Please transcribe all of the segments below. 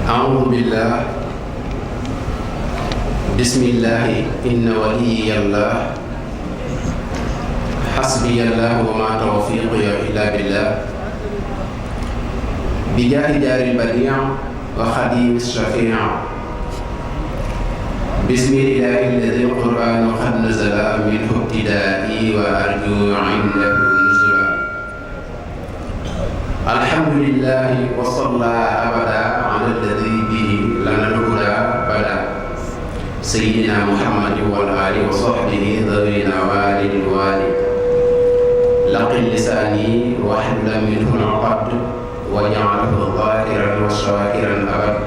أعوذ بالله بسم الله إن ولي الله حسبي الله وما توفيقي إلا بالله بجاه جار البديع وخديم الشفيع بسم الله الذي القرآن قد نزل منه ابتدائي وأرجو عنده نزلا الحمد لله وصلى أبدا على الذي به لنا الهدى بدا سيدنا محمد والآل وصحبه ذوي النوال الوالي لقن لساني واحلل منه العقد واجعله ذاكرا وشاكرا أبدا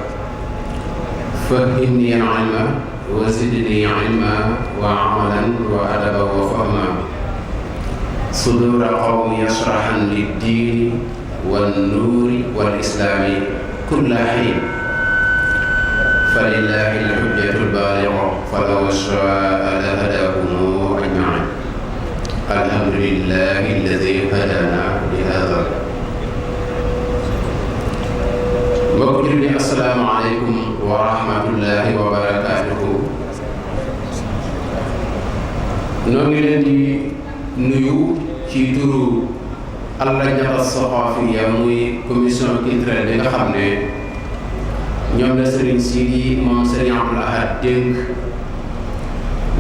فهمني العلم وزدني علما وعملا وأدبا وفهما صدور قوم يشرحا للدين والنور والإسلام كل حين فلله الحجة البالغة فلو شاء لهداهم أجمعين الحمد لله الذي هدانا لهذا. mbokk julli assalaamu aleykum wa rahmatullahi wa barakaatuhu. noo ngi leen di nuyu ci turu al-lajnata as-saqaafiya muy commission culturelle bi nga xam ne ñoom la Serigne Sidi moom Serigne Abdoul Ahad dénk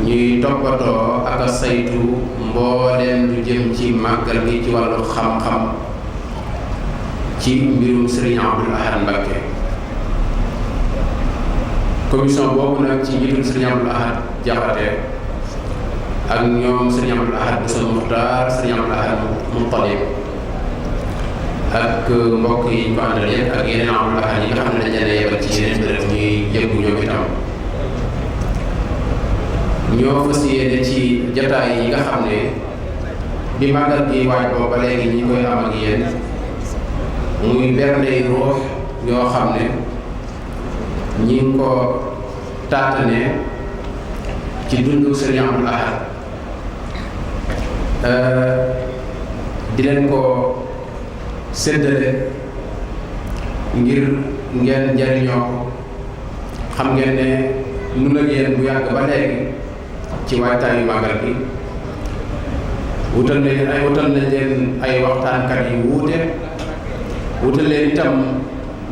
ñuy toppatoo ak a saytu mbooleem lu jëm ci màggal gi ci wàllu xam-xam ci mbirum Serigne Abdoul Ahad Mbacké. commission boobu nag ci njiitul Serigne Abdoul Ahad Jaxate ak ñoom Serigne Abdoul Ahad Bousso Muxtaar Serigne Abdoul Ahad Mutalib ak mbokk yi ñu ko àndal yëpp ak yeneen Abdoul Ahad yi nga xam ne dañ leen a yebal ci yeneen bërëb ñuy yëngu ñoom itam ñoo fas yéene ci jataay yi nga xam ne bi màggal gi waaj boobu ba léegi ñi koy am ak yéen muy bernde ruux yoo xam ne ñi ngi ko taatanee ci dundu Serigne Abdoul Ahad di leen ko séddale ngir ngeen jariñoo ko. xam ngeen ne nun ak yéen bu yàgg ba léegi ci waajtaayu màggal gi wutal nañ leen ay waxtaankat yu wuute wutal leen itam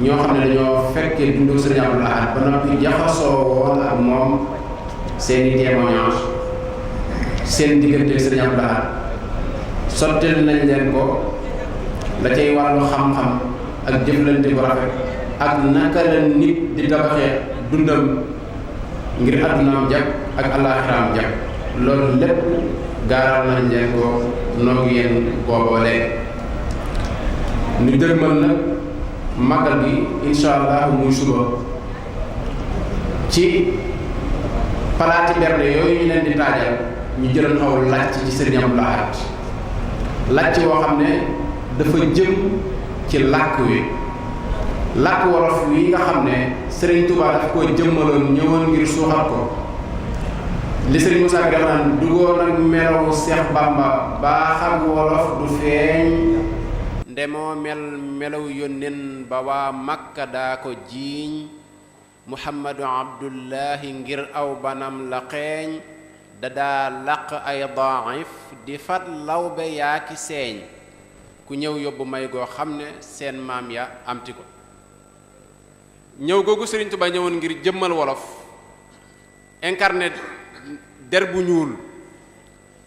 ñoo xam ne dañoo fekkee dundu Serigne Abdoul Ahad ba noppi jaxasoo woon ak moom seeni témoignage seen diggante Serigne Abdoul Ahad sottil nañ leen ko la cay wàllu xam-xam ak jëflante bu rafet ak naka la nit di tabaxee dundam ngir addunaam jag ak àllaaxiraam jag loolu lépp gaaral nañ leen ko noog yéen booboo léegi ñu dërmal nag màggal gi insha allah muy suba ci palaati bernde yooyu ñu leen di taajal ñu jëloon xaw làcc ci Serigne Abdoul Ahad làcc woo xam ne dafa jëm ci làkk wi làkk wolof wi nga xam ne Serigne Touba daf ko jëmmaloon ñëwoon ngir suuxat ko li Serigne Moussa Ka dafa naan dugoon ak melawu Seex Bamba baa xam wolof du feeñ ndemoo melaw yónneen ba waa Makka daa ko jiiñ Muhammadu Abdullahi ngir aw banam la xeeñ dadaa laq ay daif di fat lawbe yaa ki seeñ ku ñëw yóbbu may goo xam ne seen maam ya amti ko. ñëw googu Serigne Touba ñëwoon ngir jëmmal wolof incarné der bu ñuul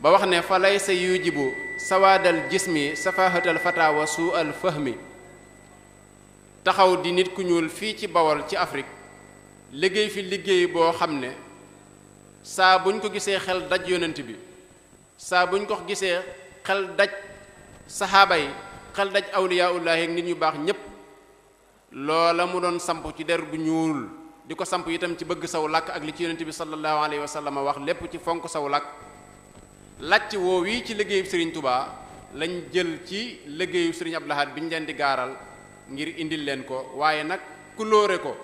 ba wax ne fa lay sa yujibu sawaadal jismi safahatal fata wa suu al fahmi taxaw di nit ku ñuul fii ci Bawol ci Afrique liggéey fi liggéey boo xam ne saa buñ ko gisee xel daj yonent bi saa buñ ko gisee xel daj saxaaba yi xel daj awliyaullahi ak nit ñu baax ñépp loola mu doon samp ci der bu ñuul di ko samp itam ci bëgg saw làkk ak li ci yonent bi sallallahu alayhi wa sallam wax lépp ci fonk saw làkk làcc woow yi ci liggéeyu Serigne Touba lañ jël ci liggéeyu Serigne Abdoul Ahad bi ñu leen di gaaral ngir indil leen ko waaye nag kulóore ko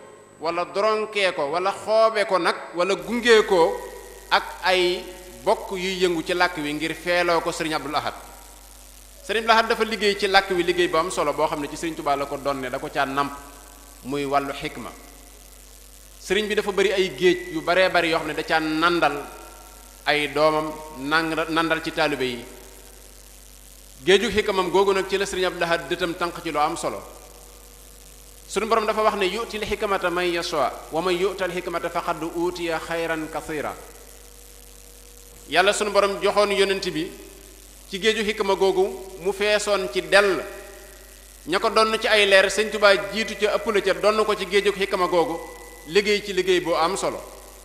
wala doronkee ko wala xoobe ko nag wala gungee ko ak ay bokk yuy yëngu ci làkk wi ngir feeloo ko Serigne Abdoul Ahad Serigne Abdoul Ahad dafa liggéey ci làkk wi liggéey bu am solo boo xam ne ci Serigne Touba la ko donne da ko caa namp muy wàllu xikma. sëriñ bi dafa bari ay géej yu baree bari yoo xam ne da caa nandal ay doomam nandal ci taalibe yi. géeju xikamam googu nag ci la sëriñ Abdul Ahad dëtam tànq ci lu am solo. suñu borom dafa wax ne yu'til xikmata man yasha wa man yu'tal xikmata faqad utiya xayran kathira. yàlla suñu borom joxoon yonent bi ci géeju xikma googu mu feesoon ci dell ña ko donn ci ay leer sëñ Tuubaa jiitu ca ëpp la ca donn ko ci géeju xikma googu liggéey ci liggéey boo am solo.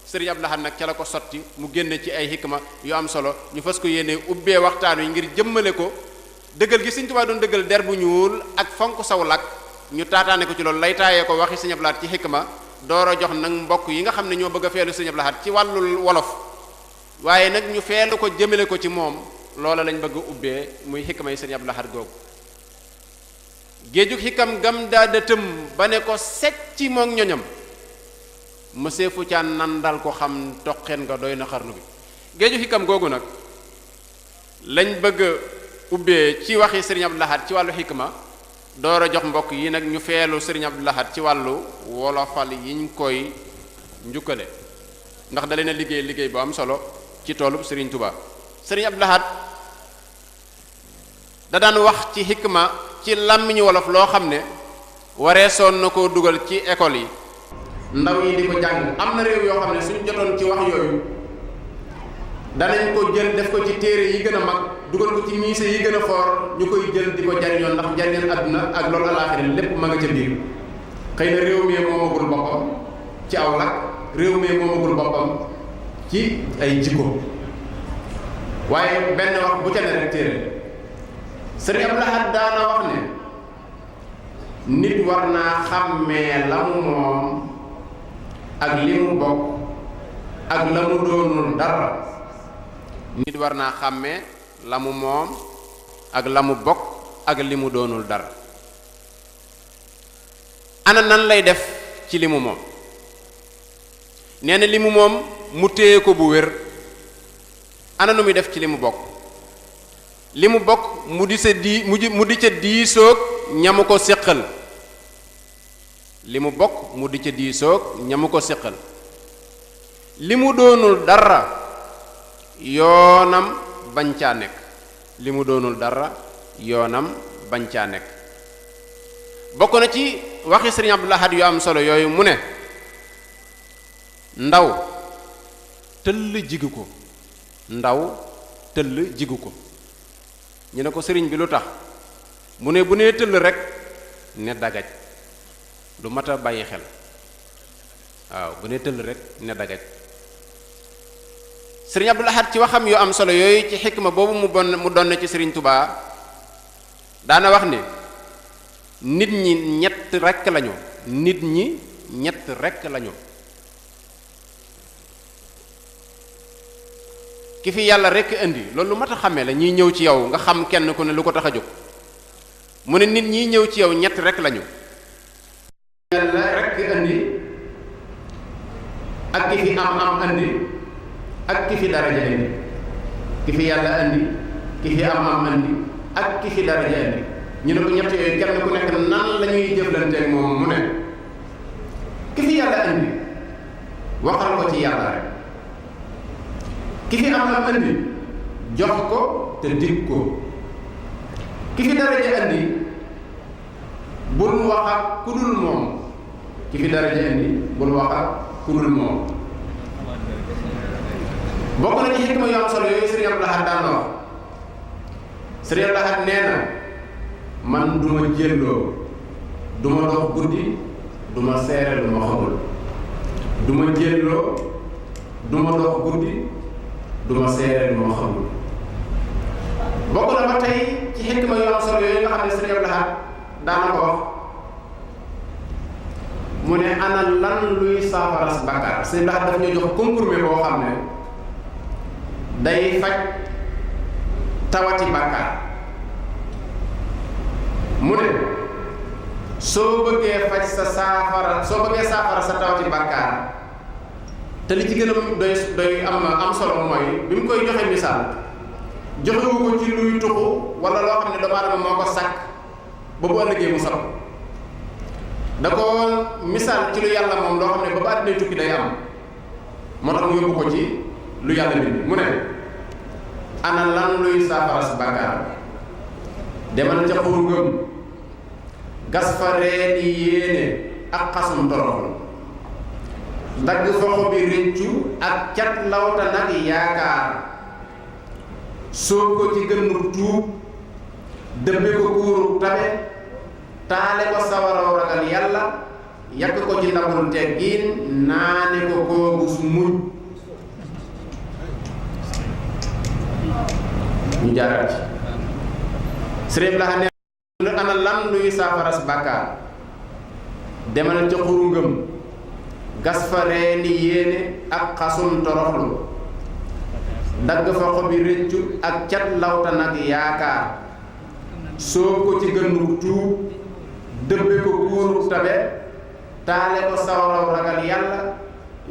sëriñ Abdul Ahad nag ca la ko sotti mu génne ci ay xikma yu am solo ñu fas ko yéene ubbee waxtaan wi ngir jëmmale ko dëggal gi sëñ Tuubaa doon dëggal der bu ñuul ak fonk saw làkk ñu taataane ko ci loolu lay taayee ko waxi sëñ Abdul Ahad ci xikma door a jox nag mbokk yi nga xam ne ñoo bëgg a feelu sëñ Abdul Ahad ci wàllu wolof waaye nag ñu feelu ko jëmale ko ci moom loola lañ bëgg a ubbee muy xikma yi sëñ Abdul Ahad googu. géejug xikam gam daa dëtëm ba ne ko secci moom ñoñam mësee fu ca nandal ko xam toqeen nga doy na xarnu bi. géeju xikam googu nag lañ bëgg a ubbee ci waxi sëriñ Abdul Ahad ci wàllu xikma door a jox mbokk yi nag ñu feelu sëriñ Abdul Ahad ci wàllu wolofal yiñ koy njukkale ndax da leen a liggéey bu am solo ci toolub sëriñ Tuubaa. sëriñ Abdul Ahad da daan wax ci xikma ci làmmiñu wolof loo xam ne waree soon na koo dugal ci école yi ndaw yi di ko jàng. am na réew yoo xam ne suñu jotoon ci wax yooyu danañ ko jël def ko ci téere yi gën a mag dugal ko ci miise yi gën a foor ñu koy jël di ko jariñoon ndax jariñoon àdduna ak loolu alaaxira lépp ma nga ca biir. xëy na réew mi moomagul boppam ci aw làkk réew mi moomagul boppam ci ay jikko waaye benn wax bu ca ne rek téere. sëriñ Abdul Ahad daana wax ne nit war naa xàmmee la mu moom ak li mu bokk ak la mu doonul dara. nit war naa xàmmee la mu moom ak la mu bokk ak li mu doonul dara. ana nan lay def ci li mu moom. nee na li mu moom mu téye ko bu wér. ana nu muy def ci li mu bokk. li mu bokk mu di ca diisoog ñamu ko séqal. li mu bokk mu di ca diisoog ñamu ko séqal. li mu doonul dara yoonam bañ caa nekk. li mu doonul dara yoonam bañ caa nekk. bokk na ci waxi sëriñ Abdul Ahad yu am solo yooyu mu ne ndaw tëll jigu ko. ndaw tëll jigu ko. ñu ne ko sëriñ bi lu tax mu ne bu nee tëll rek ne dagaj. lu mat a bàyyi xel. waaw bu nee tëll rek ne dagaj. sëriñ Abdul Ahad ci waxam yu am solo yooyu ci xikma boobu mu doon ci sëriñ Tubaa daana wax ne nit ñi ñett rekk lañu. nit ñi ñett rekk lañu. ki fi yàlla rekk indi loolu lu mat a xàmmee la ñiy ñëw ci yow nga xam kenn ku ne lu ko tax a jóg. mu ne nit ñiy ñëw ci yow ñett rekk lañu. yàlla rekk indi ak ki fi am indi ak ki fi daraja indi. ki fi yàlla indi ki fi am indi ak ki fi daraja indi. ñu ne ko ñett yooyu kenn ku nekk nan la ñuy jëflanteeg moom mu ne ki fi yàlla indi waxal ko ci yàlla rek. ki fi am indi jox ko te dig ko. ki fi daraja indi bul wax ak ku dul moom. ki fi daraja indi bul wax ak ku dul moom. bokk na ci xikma yu am solo yooyu sëriñ Abdul Ahad daan na wax. sëriñ Abdul Ahad nee na man duma jélloo duma dox guddi duma seere lu ma xamul. duma jélloo duma dox guddi duma seere lu ma xamul. bokk na ba tey ci xikma yu am solo yooyu nga xam ne sëriñ Abdul Ahad daan na ko wax mu ne ana lan luy saafaras bàkkaar. sëriñ Abdul Ahad daf ñoo jox comprimé boo xam ne day faj tawati bàkkaar. mu ne soo bëggee faj sa saafara sa tawati bàkkaar te li ci gën a doy am solo mooy bi mu koy joxe misaal joxewu ko ci luy tuxu wala loo xam ne doomu aadama moo ko sàkk ba bu ëllëgee mu sab. da ko misaal ci lu yàlla moom loo xam ne ba ba àddina tukki day am moo tax mu yóbbu ko ci lu yàlla bind mu ne ana lan luy saafara si bàkkaar demal ca xuru ngëm gas fa reeni yéene ak xasum toroxlu dagg fa xobi réccu ak cat lawta nag yaakaar sóob ko ci gënnu tuub dëbbe ko kuuru tabe taale ko sawaraw ragal yàlla yàq ko ci ndabul teggiin naane ko koogus muñ ñu jaaraat ci sëriñ la xam ne ana lan luy saafara si bàkkaar demal ca xuru ngëm gas fa reeni yéene ak xasum toroxlu dagg fa xobi réccu ak cat lawta nag yaakaar sóob ko ci gënnu tuub dëbbe ko kuuru tabe taale ko sawaraw ragal yàlla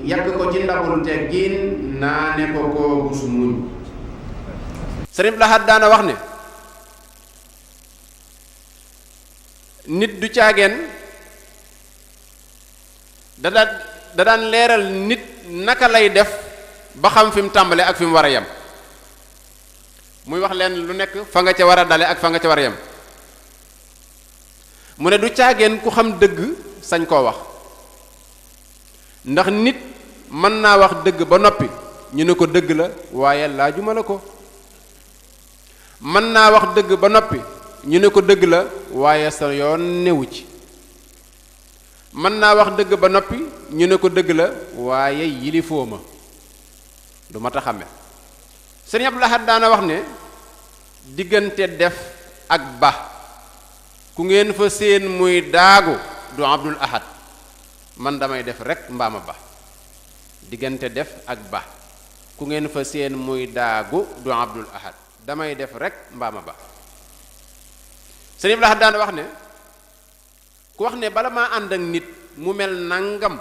yàq ko ci ndabul teggiin naane ko koogus muñ sëriñ Lahad daana wax ne nit du caageen da daan leeral nit naka lay def ba xam fi mu tàmbale ak fi mu war a yem muy wax leen lu nekk fa nga ca war a dale ak fa nga ca war a yem mu ne du caageen ku xam dëgg sañ koo wax ndax nit mën naa wax dëgg ba noppi ñu ne ko dëgg la waaye laajuma la ko mën naa wax dëgg ba noppi ñu ne ko dëgg la waaye sa yoon newu ci mën naa wax dëgg ba noppi ñu ne ko dëgg la waaye yilifoo ma du mat a xàmme sëriñ Abdul Ahad daana wax ne diggante def ak ba ku ngeen fa séen muy daagu du Abdul Ahad man damay def rek mbaama ba diggante def ak ba ku ngeen fa séen muy daagu du Abdul Ahad damay def rek mbaama ba sëriñ Abdul Ahad daana wax ne ku wax ne bala maa ànd ak nit mu mel nangam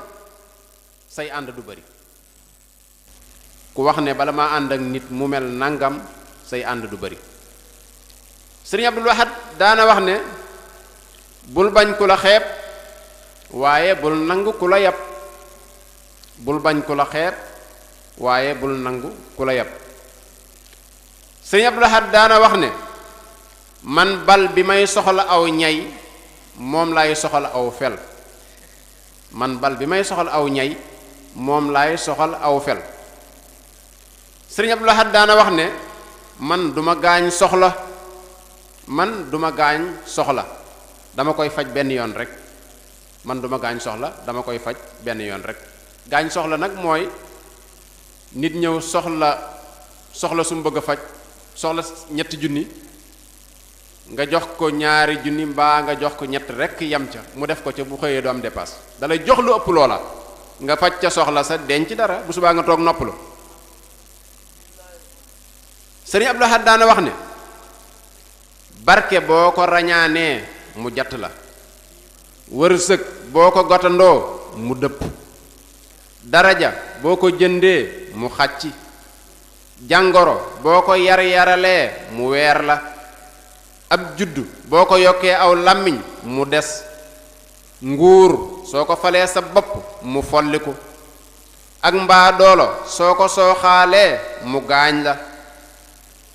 say ànd du bari ku wax ne bala maa ànd ak nit mu mel nangam say ànd du bari sëriñ Abdul Ahad daana wax ne bul bañ ku la xeeb waaye bul nangu ku la yab bul bañ ku la xeeb waaye bul nangu ku la yab sëriñ Abdul Ahad daana wax ne man bal bi may soxla aw ñay moom laay soxal aw fel man bal bi may soxal aw ñay moom laay soxal aw fel sëriñ Abdul Ahad daana wax ne man duma gaañ soxla man duma gaañ soxla dama koy faj benn yoon rek man duma gaañ soxla dama koy faj benn yoon rek gaañ soxla nag mooy nit ñëw soxla su mu bëgg a faj soxla ñetti junni nga jox ko ñaari junni mbaa nga jox ko ñett rek yam ca mu def ko ca bu xëyee du am dépasse dalay jox lu ëpp loola nga faj ca soxla sa denc dara bu subaa nga toog noppalu sëriñ Abdul Ahad daana wax ne barke boo ko rañaanee mu jatt la wërsëg boo ko gotandoo mu dëpp daraja boo ko jëndee mu xàcci jàngoro boo ko yaralee mu weer la ab juddu boo ko yokkee aw làmmiñ mu des nguur soo ko falee sa bopp mu folliku ak mbaa doolo soo ko sooxaalee mu gaañ la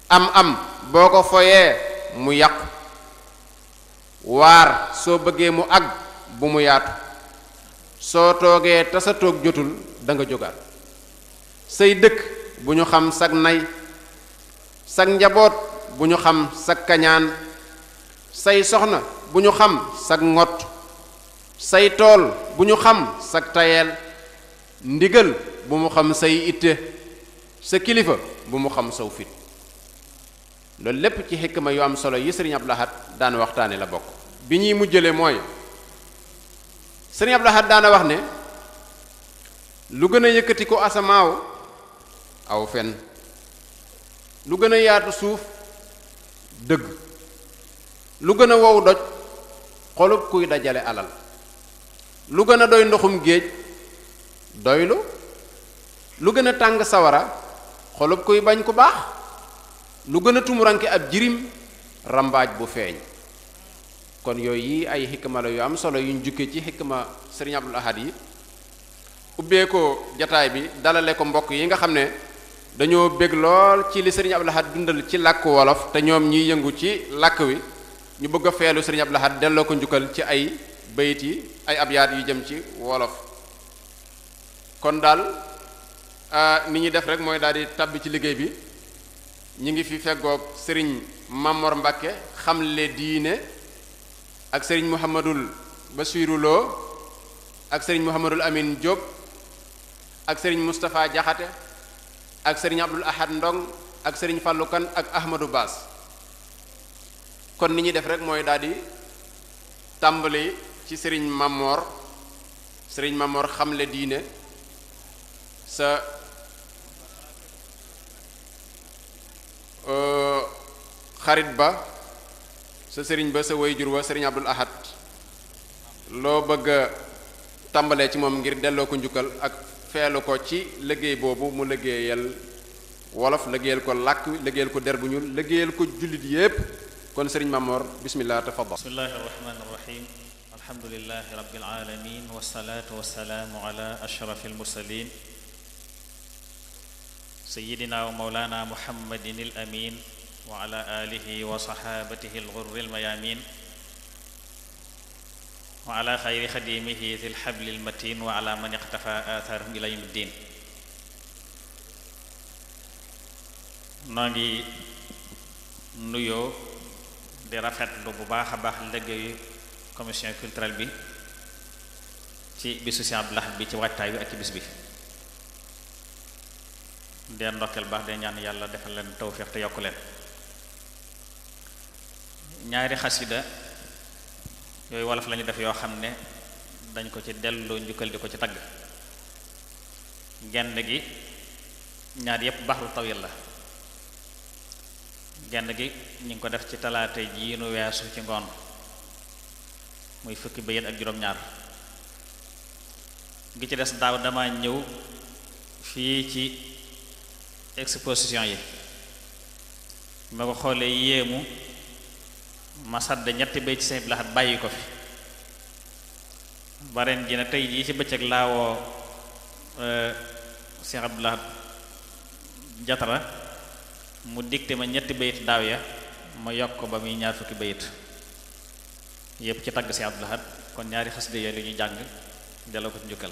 am boo ko foyee mu yàqu waar soo bëggee mu àgg bu mu yaatu soo toogee te sa toog jotul da nga jógaat say dëkk bu ñu xam sag nay sag njaboot bu ñu xam sag kañaan say soxna bu ñu xam sag ngott say tool bu ñu xam sag tayeel ndigal bu mu xam say itte sa kilifa bu mu xam saw fit loolu lépp ci xikma yu am solo yi sëriñ Abdul Ahad daan waxtaane la bokk bi ñuy mujjale mooy sëriñ Abdul Ahad daana wax ne lu gën a yëkkati ko asamaaw aw fen lu gën a yaatu suuf dëgg lu gën a wow doj xolub kuy dajale alal lu gën a doy ndoxum géej doylu lu gën a tàng sawara xolub kuy bañ ku baax lu gën a tumuranke ab jirim rambaaj bu feeñ kon yooyu yi ay xikma la yu am solo yuñ jukkee ci xikma Serigne Abdoul Ahad yi ubbee ko jataay bi dalale ko mbokk yi nga xam ne dañoo bég lool ci li Serigne Abdoul Ahad dundal ci làkk wolof te ñoom ñiy yëngu ci làkk wi ñu bëgg a feelu Serigne Abdoul Ahad delloo ko njukkal ci ay bayit yi ay abyaat yu jëm ci wolof. kon daal ni ñuy def rek mooy daal di tàbbi ci liggéey bi ñi ngi fi feggoog Serigne Mamor Mbàkke xamle diine ak Serigne Mouhamadul Basiru Lo ak Serigne Mouhamadul Amin Diop ak Serigne Moustapha Jaxate ak Serigne Abdoul Ahad Ndong ak Serigne Fallou Kane ak Ahmadou Bass. kon ni ñuy def rek mooy daal di tàmbali ci Serigne Mamor xamle diine sa xarit ba sa sëriñ ba sa wayjur wa Serigne Abdoul Ahad loo bëgg a tàmbalee ci moom ngir delloo ko njukkal ak feelu ko ci liggéey boobu mu liggéeyal wolof liggéeyal ko làkk liggéeyal ko der bu ñuul liggéeyal ko jullit yépp kon Serigne Mamor bismillah tafaddal. bismillahir rahmanir rahim alhamdulillahi rabbil alamin wassalatu wassalamu ala ashrafil mursalin sayyidina wa mawlana muhammadin al amin wa ala alihi wa sahabatihi al ghurri al mayamin wa ala khayri khadimihi dhil habli al matin wa ala man iqtafa atharahum ila yawmiddin. noo ngi nuyoo di rafetlu bu baax a baax liggéeyu commission culturelle bi ci bisu Sëriñ Abdoul Ahad bi ci waajtaay wi ak ci bis bi dee ndokkeel baax de ñaan yàlla defal leen tawfiq te yokk leen. ñaari xasida yooyu wolof lañu def yoo xam ne dañ ko ci delloo njukkal di ko ci tagg. genn gi ñaar yépp baxru tawil la. genn gi ñu ngi ko def ci talaata ji nu weesu ci ngoon muy fukki bayit ak juróom-ñaar. gi ci des daaw dama ñëw fii ci exposition yi ma ko xoolee yéemu ma sadd ñetti bay ci Sëriñ Abdoul Ahad bàyyi ko fi bareen ji ne tey jii ci bëccëg laawoo Sëriñ Abdoul Ahad jatara mu dicté ma ñetti bayit daaw ya ma yokk ko ba muy ñaar fukki bayit yépp ci tagg Sëriñ Abdoul Ahad kon ñaari xasida yooyu lu ñuy jàng delloo ko ci njukkal.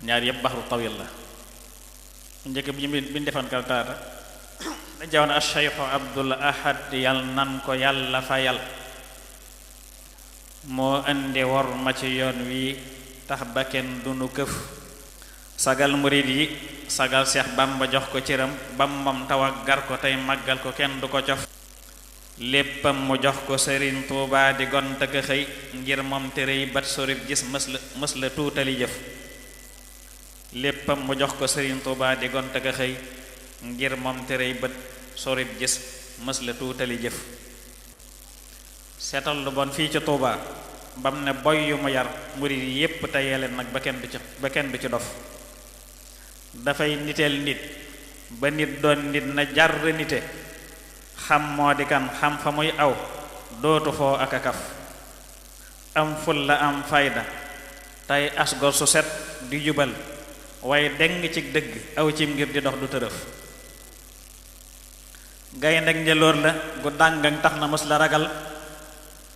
ñaar yépp baxru tawil la. njëkk bi ñu defoon kaltaata da jawoon ash-Shaykh Abdoul Ahad yal nan ko yàlla fayal moo indi wor ma ci yoon wi tax ba kenn dunu këf sagal murid yi sagal Seex Bamba jox ko cëram bam moom taw ak gar ko tey màggal ko kenn du ko cof léppam mu jox ko Sëriñ Tuubaa di gont ak xëy ngir moom tere yi bat sorib gis mës la tuutali jëf léppam mu jox ko Sëriñ Tuubaa di gont ak xëy ngir moom tere yi bët sorib gis mës la tuutali jëf seetal lu bon fii ci Tuubaa bam ne boy yu mu yar murid yi yépp te yeleen nag ba kenn du ci dof dafay niteel nit ba nit doon nit na jar nite xam moo di kan xam fa muy aw dootu foo ak a kaf am ful la am fayda tey asgor su set di jubal waaye deng ci dëgg aw cim ngir di dox du tërëf gaynde ak njëloor la gu dàngang tax na mës la ragal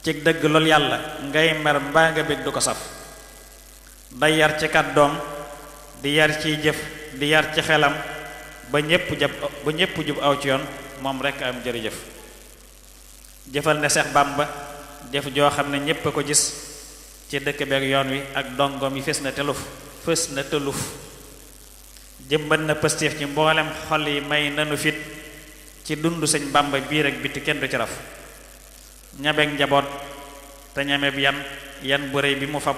ci dëgg lool yàlla ngay mer mbaa nga bég du ko saf day yar ci kàddoom di yar ciy jëf di yar ci xelam ba ñépp jub aw ci yoon moom rekk am jërëjëf jëfal ne Seex Bàmba jëf joo xam ne ñépp a ko gis ci dëkk beek yoon wi ak dongoom yi fës na tëluf jëmbat na pëstéef ci mboolem xol yi may nanu fit ci dundu Sëñ Bàmba biir ak biti kenn du ci raf ñabeek njaboot te ñameeb yan bu réy bi mu fab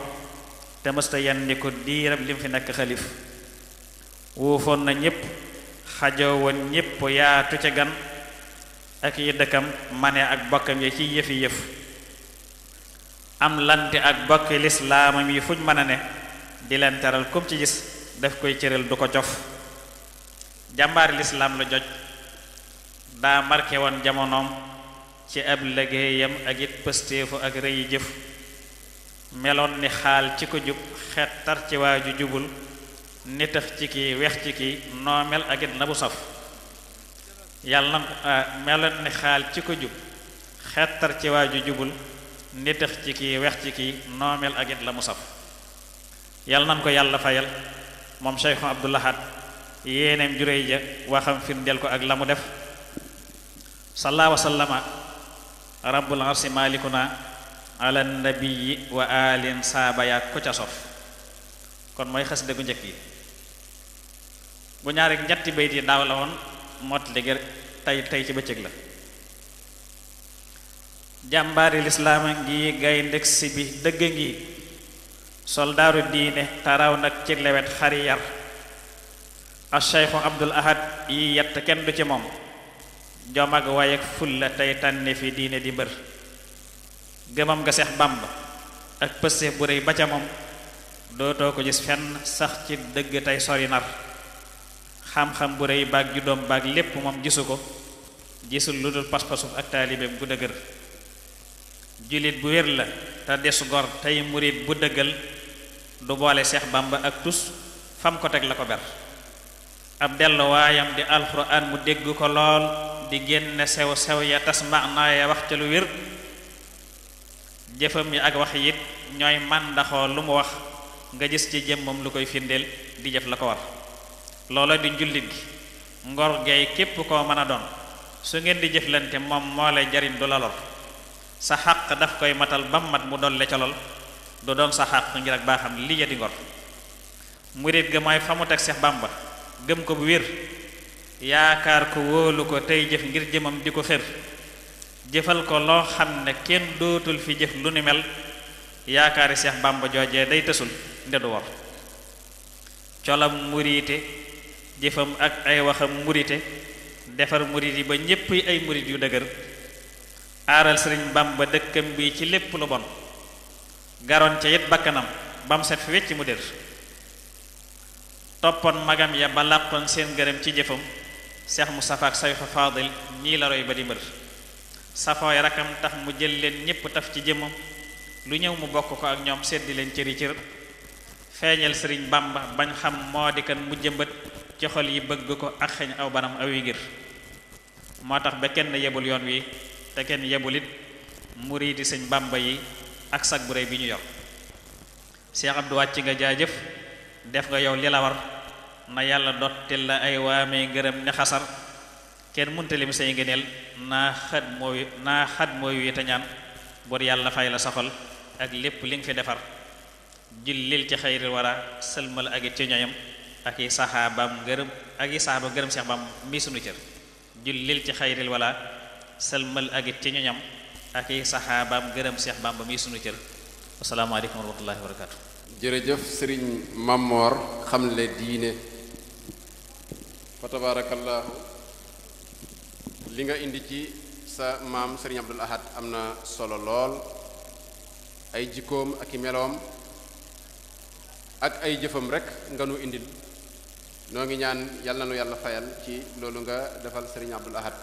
te mësta yan ni ko diirab lim fi nekk xalif wuufoon na ñépp xajoo woon ñépp yaatu ca gan ak yi dëkkam mane ak bokkam yi ci yëfi yëf am lante ak bokki lislaamam yi fuñ mën a ne di leen teral kum ci gis daf koy cëral du ko cof jàmbaari lislaam la joj daa marqué woon jamonoom ci ab liggéeyam ak it pëstéefu ak rëyi jëf meloon ni xaal ci ko jub xettar ci waaju jubul nitax ci kii wex ci kii noo mel ak it na bu saf yàlla na meloon ni xaal ci ko jub xettar ci waaju jubul nitax ci kii wex ci kii noo mel ak it la mu saf yàlla nan ko yàlla fayal moom Cheikh Abdoul Ahad yéeneem juréy ja waxam firndeel ko ak la mu def salla wa sallama rabbul arsi malikuna ala nabiyyi wa alin saaba yaa ko ca sof kon mooy xasida gu njëkk yi bu ñaari ñetti bayt yi daaw la woon mot léegi tey ci bëccëg la jàmbaari lislaama ngi gayndeg si bi dëgg ngi soldaaru diine taraw nag ci lewet xari yar a Cheikh Abdoul Ahad yi yett kenn du ci moom jom ak way ak fulla tey tànne fi diine di mbër gëmam nga Seex Bàmba ak pëste bu rëy ba ca moom dootoo ko gis fenn sax ci dëgg tey sori nar xam-xam bu rëy baag juddoom baag lépp moom gisu ko gisul lu dul pas-pasuf ak taalibeem bu dëgër jullit bu wér la te des gor tey murit bu dëggal du boole Seex Bàmba ak tus fam ko teg la ko ber ab dellu waayam di alxuraan mu dégg ko lool di génne sew sew ya tas maanaa ya wax ca lu wér jëfam yi ak wax it ñooy màndaxoo lu mu wax nga gis ci jëmmam lu koy firndeel di jëf la ko war loola di njullit gi ngor gay képp koo mën a doon su ngeen di jëflante moom moo lay jariñ du la lor sa xaq daf koy matal bam mat mu dolle ca lool du doon sa xaq ngir ak baaxam li ja di ngor murit ga mooy fa mu teg Seex Bàmba gëm ko bu wér yaakaar ko wóolu ko tey jëf ngir jëmam di ko xër jëfal ko loo xam ne kenn dootul fi jëf lu ni mel yaakaari Seex Bàmba joojee day tësul nde du wor colam murite jëfam ak ay waxam murite defar murit yi ba ñépp ay murit yu dëgër aaral Sëriñ Bàmba dëkkam bi ci lépp lu bon garoon ca it bakkanam bam set fi wecc mu dér toppoon magam ya ba làqoon seen gërëm ci jëfam Seex Mustafaa ak Sayxu Faadil ñii la roy ba di mbër safooy rakam tax mu jël leen ñépp taf ci jëmmam lu ñëw mu bokk ko ak ñoom seddi leen cëri cër feeñal Sëriñ Bàmba bañ xam moo di kan mu jëmbat ci xol yi bëgg ko ak xeñ aw banam aw yi ngir moo tax ba kenn yebul yoon wi te kenn yebul it muriidi Sëñ Bàmba yi ak sag bu réy bi ñu yor Seex Abdu wàcc nga jaajëf def nga yow li la war na yàlla dottil la ay waamee ngërëm ne xasar kenn muntalim say ngëneel naa xat mooy wi te ñaan bor yàlla fay la saxol ak lépp li nga fi defar jullil ci xayril wara sëlmal ak it ci ñoñam ak i saxaabam ngërëm Seex Bàmba mi sunu cër jullil ci xayril wala sëlmal ak it ci ñoñam ak i saxaabam ngërëm Seex Bàmba mi sunu cër asalaamaaleykum wa rahmatullahi wa barakatu jërëjëf sëriñ Mamor xamle diine fa tabarakallahu li nga indi ci sa maam sëriñ Abdoul Ahad am na solo lool ay jikkoom ak i meloom ak ay jëfam rek nga nu indil noo ngi ñaan yàlla na nu yàlla fayal ci loolu nga defal sëriñ Abdoul Ahad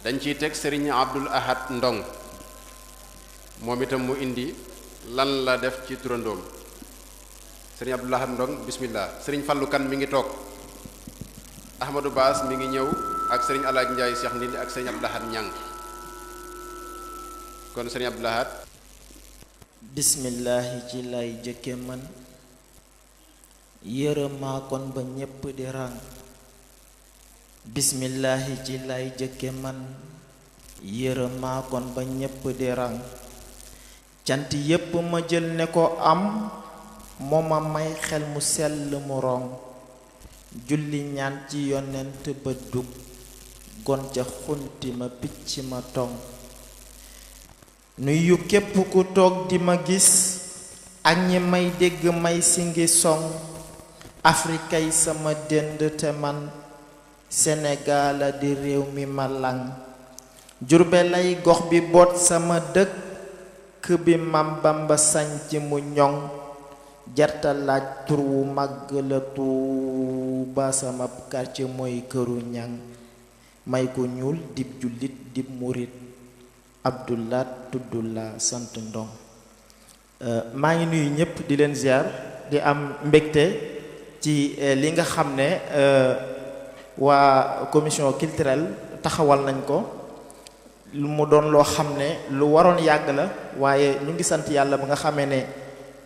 dañ ciy teg sëriñ Abdoul Ahad Ndong moom itam mu indi lan la def ci turandoom sëriñ Abdoul Ahad Ndong bismillah sëriñ Fallu Kan mi ngi toog Ahmadou Baas mi ngi ñëw ak sëriñ Alaaj Njaay Cheikh Ndindi ak sëriñ Abdoul Ahad Ñang kon sëriñ Abdoul Ahad bismillahi ci lay jëkke man yërëmaa kon ba ñépp di ràng bismillahi ci lay jëkke man yërëmaa kon ba ñépp di ràng cant yépp ma jël ne ko am moo ma may xel mu sell mu rong julli ñaan ci yonent ba dug gon ca xunti ma picc ma tong nuyu képp ku toog di ma gis ak ñi may dégg may singi song afrikay sama dend te man Sénégal di réew mi ma lang Jurbel lay gox bi boot sama dëkk bi Mam Bamba sañc mu ñoŋ jarta laaj tur wu màgg la Tuuba sama quartier mooy këru ñaŋ may ko ñuul dib jullit dib murit Abdoulaat tuddula sant Ndong. maa ngi nuyu ñëpp di leen ziar di am mbégte ci li nga xam ne waa commission culturelle taxawal nañ ko lu mu doon loo xam ne lu waroon yàgg la waaye ñu ngi sant yàlla ba nga xamee ne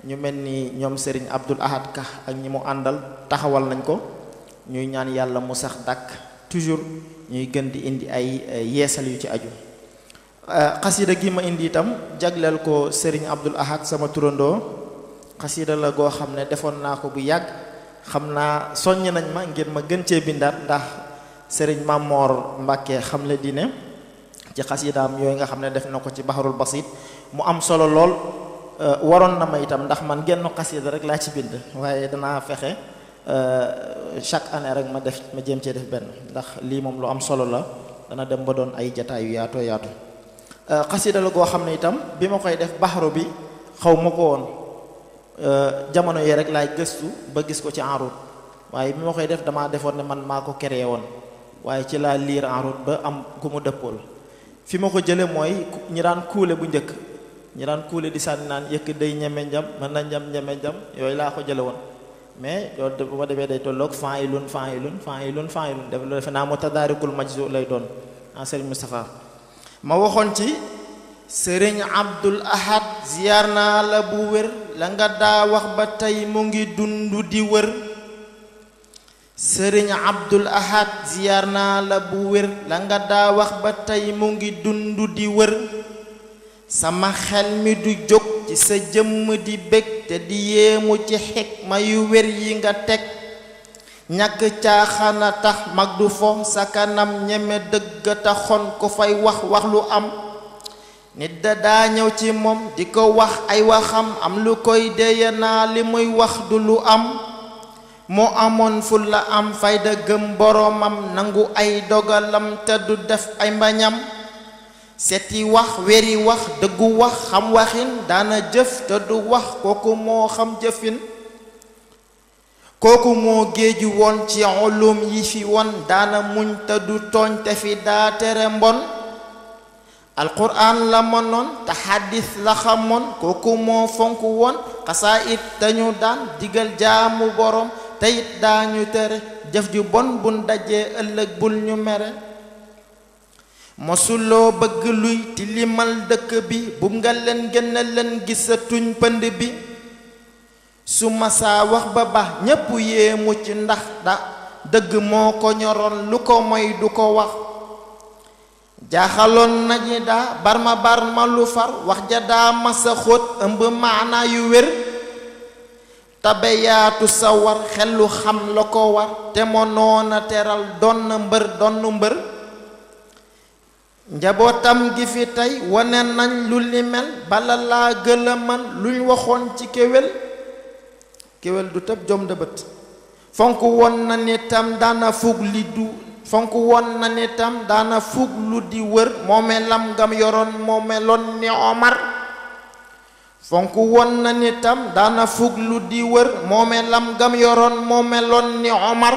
ñu mel ni ñoom Serigne Abdoul Ahad Ka ak ñi mu àndal taxawal nañ ko ñuy ñaan yàlla mu sax dàkk toujours ñuy gën di indi ay yeesal yu ci aju. xasida gi ma indi itam jagleel ko Serigne Abdoul Ahad sama turandoo xasida la goo xam ne defoon naa ko bu yàgg xam naa soññ nañ ma ngir ma gën cee bindaat ndax Serigne Mamor Mbàkke xam le di ne ci xasidaam yooyu nga xam ne def na ko ci Baharul Basit mu am solo lool. waroon na ma itam ndax man genn xasida rek laa ci bind waaye danaa fexe chaque année rek ma jéem cee def benn ndax lii moom lu am solo la dana dem ba doon ay jataay yu yaatoo yaatu. xasida la goo xam ne itam bi ma koy def baxaru bi xaw ma ko woon jamono yi rek laay gëstu ba gis ko ci en route waaye bi ma koy def damaa defoon ne man maa ko créé woon waaye ci laa liir en route ba am ku mu dëppool fi ma ko jële mooy ñi daan kuule bu njëkk ñi daan kuule di sànni naan yëkk day ñeme njam mën na njam ñeme njam yooyu laa ko jële woon mais loolu bu ma demee day tolloog fa'ilun def loolu defe naa mutadaarikul majzu lay doon en Serigne Moustapha ma waxoon ci Serigne Abdoul Ahad ziyaar naa la bu wér la nga daa wax ba tey mu ngi dund di wër Serigne Abdoul Ahad ziyaar naa la bu wér la nga daa wax ba tey mu ngi dund di wër sama xel mi du jóg ci sa jëmm di bég te di yéemu ci xikma yu wér yi nga teg ñàkk caaxaana tax mag du fo sa kanam ñeme dëgg taxoon ko fay wax lu am nit daa ñëw ci moom di ko wax ay waxam am lu koy déye naa li muy wax du lu am moo amoon ful la am fayda gëm boroomam nangu ay dogalam te du def ay mbañam seti wax weri wax dëggu wax xam waxin daana jëf te du wax kooku moo xam jëfin kooku moo géeju woon ci ulum yi fi won daana muñ te du tooñ te fi daa tere mbon alquran la mënoon te xaddis la xamoon kooku moo fonk woon xasaayid dañu daan digal jaamu borom te it daañu tere jëf ju bon bun dajee ëllëg bul ñu mere mosuloo bëgg luy tilimal dëkk bi bu nga leen gën a leen gisatuñ pënd bi su masaa wax ba baax ñépp yéemu ci ndax dëgg moo ko ñoroon lu ko moy du ko wax jaaxaloon nañu daa barma lu far wax ja daa masa xóot ëmb maanaa yu wér tabe yaatu sawar xelu xam la ko war te moo noona teral donn mbër njabootam gi fi tey wane nañ lu li mel bala laa gëlëman luñ waxoon ci kéwél du tëb jom dëbët fonk woon na nitam daana fug lu di wër moomelam ngam yoroon moomeloon ni Omar fonk woon na nitam daana fug lu di wër moomelam ngam yoroon moomeloon ni Omar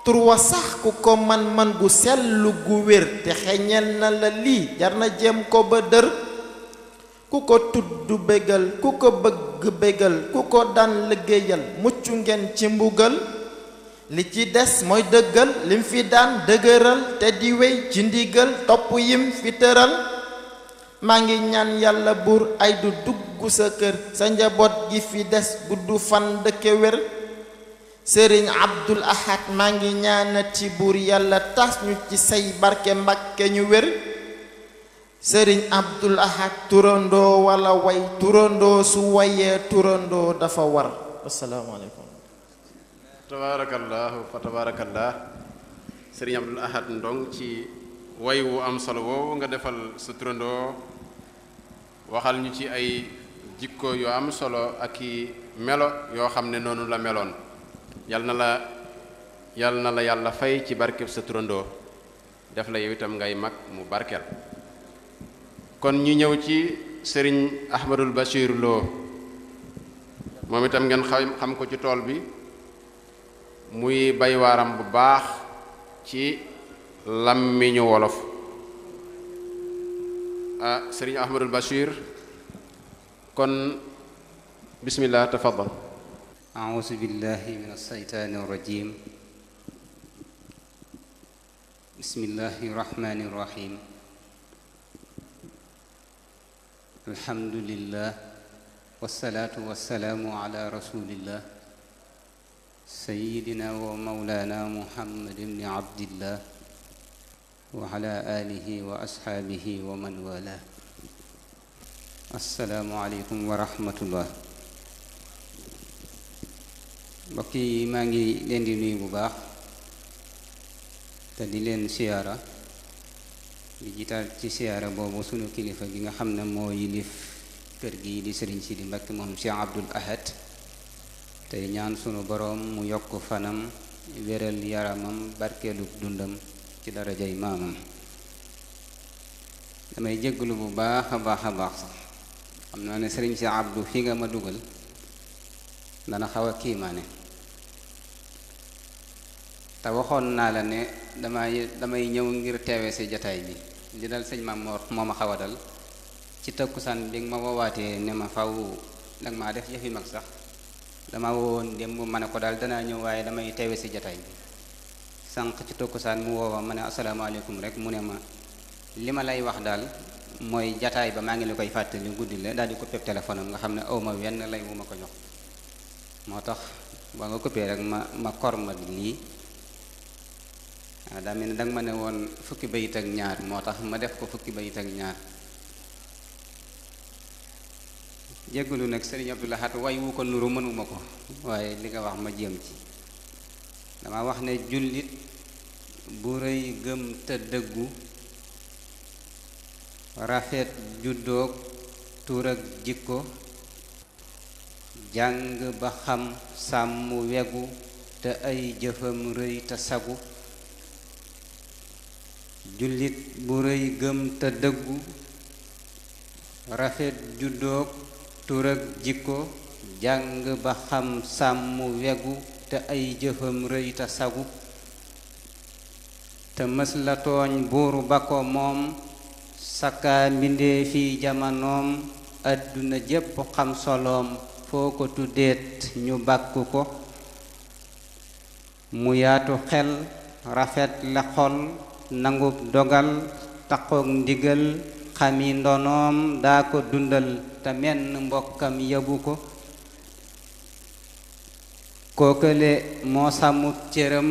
turwa sax ku ko man gu sellu gu wér te xeñel na la lii jar na jéem ko ba dër ku ko tudd bégal ku ko bëgg bégal ku ko daan liggéeyal mucc ngeen ci mbugal li ci des mooy dëggal lim fi daan dëgëral te di wéy ci ndigal topp yim fi tëral maa ngi ñaan yàlla buur ay du dugg sa kër sa njaboot gi fi des gudd fan dëkke wér Sëriñ Abdoul Ahad maa ngi ñaanati buur yàlla tas ñu ci say barke Mbàkke ñu wér Sëriñ Abdoul Ahad turandoo wala way turandoo su wayee turandoo dafa war asalaamaaleykum tabarakallahu fa tabarakallah Sëriñ Abdoul Ahad Ndong ci way wu am solo woowu nga defal sa turandoo waxal ñu ci ay jikko yu am solo ak i melo yoo xam ne noonu la meloon yal na la yàlla fay ci barkeb sa turandoo def la yow itam ngay mag mu barkeel kon ñu ñëw ci sëriñ Ahmadul Bachir Lo moom itam ngeen xam ko ci tool bi muy bay waaram bu baax ci làmmiñu wolof sëriñ Ahmadul Bachir kon bismillah tafaddal. a'uuzu billahi min as-saytaani rajim. bismillahi rahmani rahim. alhamdulillah wassalaatu wassalaamu ala rasulillah sayyidina wa mawlana muhammad ibni abdillah wa ala alihi wa ashaabihi wa man wala. assalaamu aleykum wa rahmatullah. mbokk yi maa ngi leen di nuyu bu baax te di leen siyaara di jiital ci siyaara boobu sunu kilifa gi nga xam ne moo yilif kër gi di Sëriñ Sidi Mbakke moom Cheikh Abdul Ahad tey ñaan sunu boroom mu yokk fanam wéral yaramam barkeelu dundam ci darajay maamam. damay jégglu bu baax a baax sax xam naa ne Sëriñ Cheikh Abdou fi nga ma dugal dana xaw a kiimaane te waxoon naa la ne damay ñëw ngir teewe si jataay bi li dal sëñ Maam moo ma xaw a dal ci takkusaan bi nga ma woowaatee ne ma faw danga maa def yëfi mag sax dama wowoon démb ma ne ko daal danaa ñëw waaye damay teewe si jataay bi sànq ci takkusaan mu woowa ma ne asalaamaaleykum rek mu ne ma li ma lay wax daal mooy jataay ba maa ngi la koy fàttali guddi la daal di coupé téléphone am nga xam ne awma wenn lay wu ma ko jox moo tax ba nga coupé rek ma korma lii waaw daa mel ne danga ma ne woon fukki bayit ak ñaar moo tax ma def ko fukki bayit ak ñaar. jéggalu nag Sëriñ Abdul Ahad way wu ko nuru mënuma ko waaye li nga wax ma jéem ci. dama wax ne jullit bu rëy gëm te dëggu rafet juddoog tur ak jikko jàng ba xam sàmm wegu te ay jëfam rëy te sagu. jullit bu rëy gëm te dëggu rafet juddoog tur ak jikko jàng ba xam sàmm wegu te ay jëfam rëy te sagu. te mës la tooñ buur ba ko moom sakkaa mbindee fi jamanoom àdduna jépp xam soloom foo ko tuddeet ñu bàkku ko. mu yaatu xel rafet la xol nangub dogal taqoog ndigal xami ndonoom daa ko dundal te menn mbokkam yabu ko. kookale moo sàmmut cëram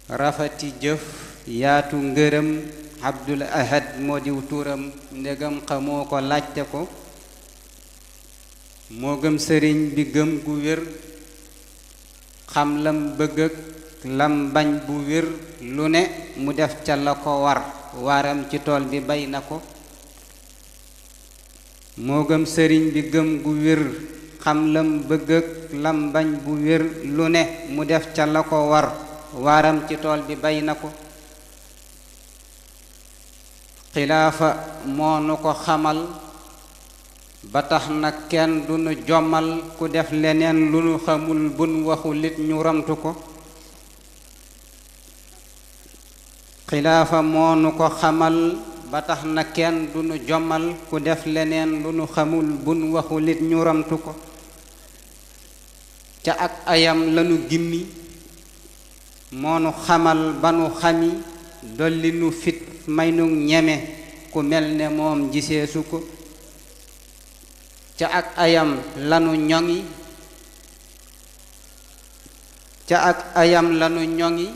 rafeti jëf yaatu ngërëm Abdul Ahad moo diw turam ndegam xamoo ko laajte ko. moo gëm sëriñ bi gëm gu wér xam lam bëgg ak lam bañ bu wér lu ne mu def ca la ko war waaram ci tool bi bay na ko. moo gëm sëriñ bi gëm gu wér xam lam bëgg ak lam bañ bu wér lu ne mu def ca la ko war waaram ci tool bi bay na ko. xilaafa moo nu ko xamal ba tax na kenn du nu jommal ku def leneen lu nu xamul bun waxu lit ñu ramtu ko. xilaafa moo nu ko xamal ba tax na kenn du nu jommal ku def leneen lu nu xamul bun waxu lit ñu ramtu ko. ca ak ayam lanu gimmi moo nu xamal ba nu xami dolli nu fit may nu ñeme ku mel ne moom giseesu ko. ca ak ayam lanu ñoŋi ca ak ayam lanu ñoŋi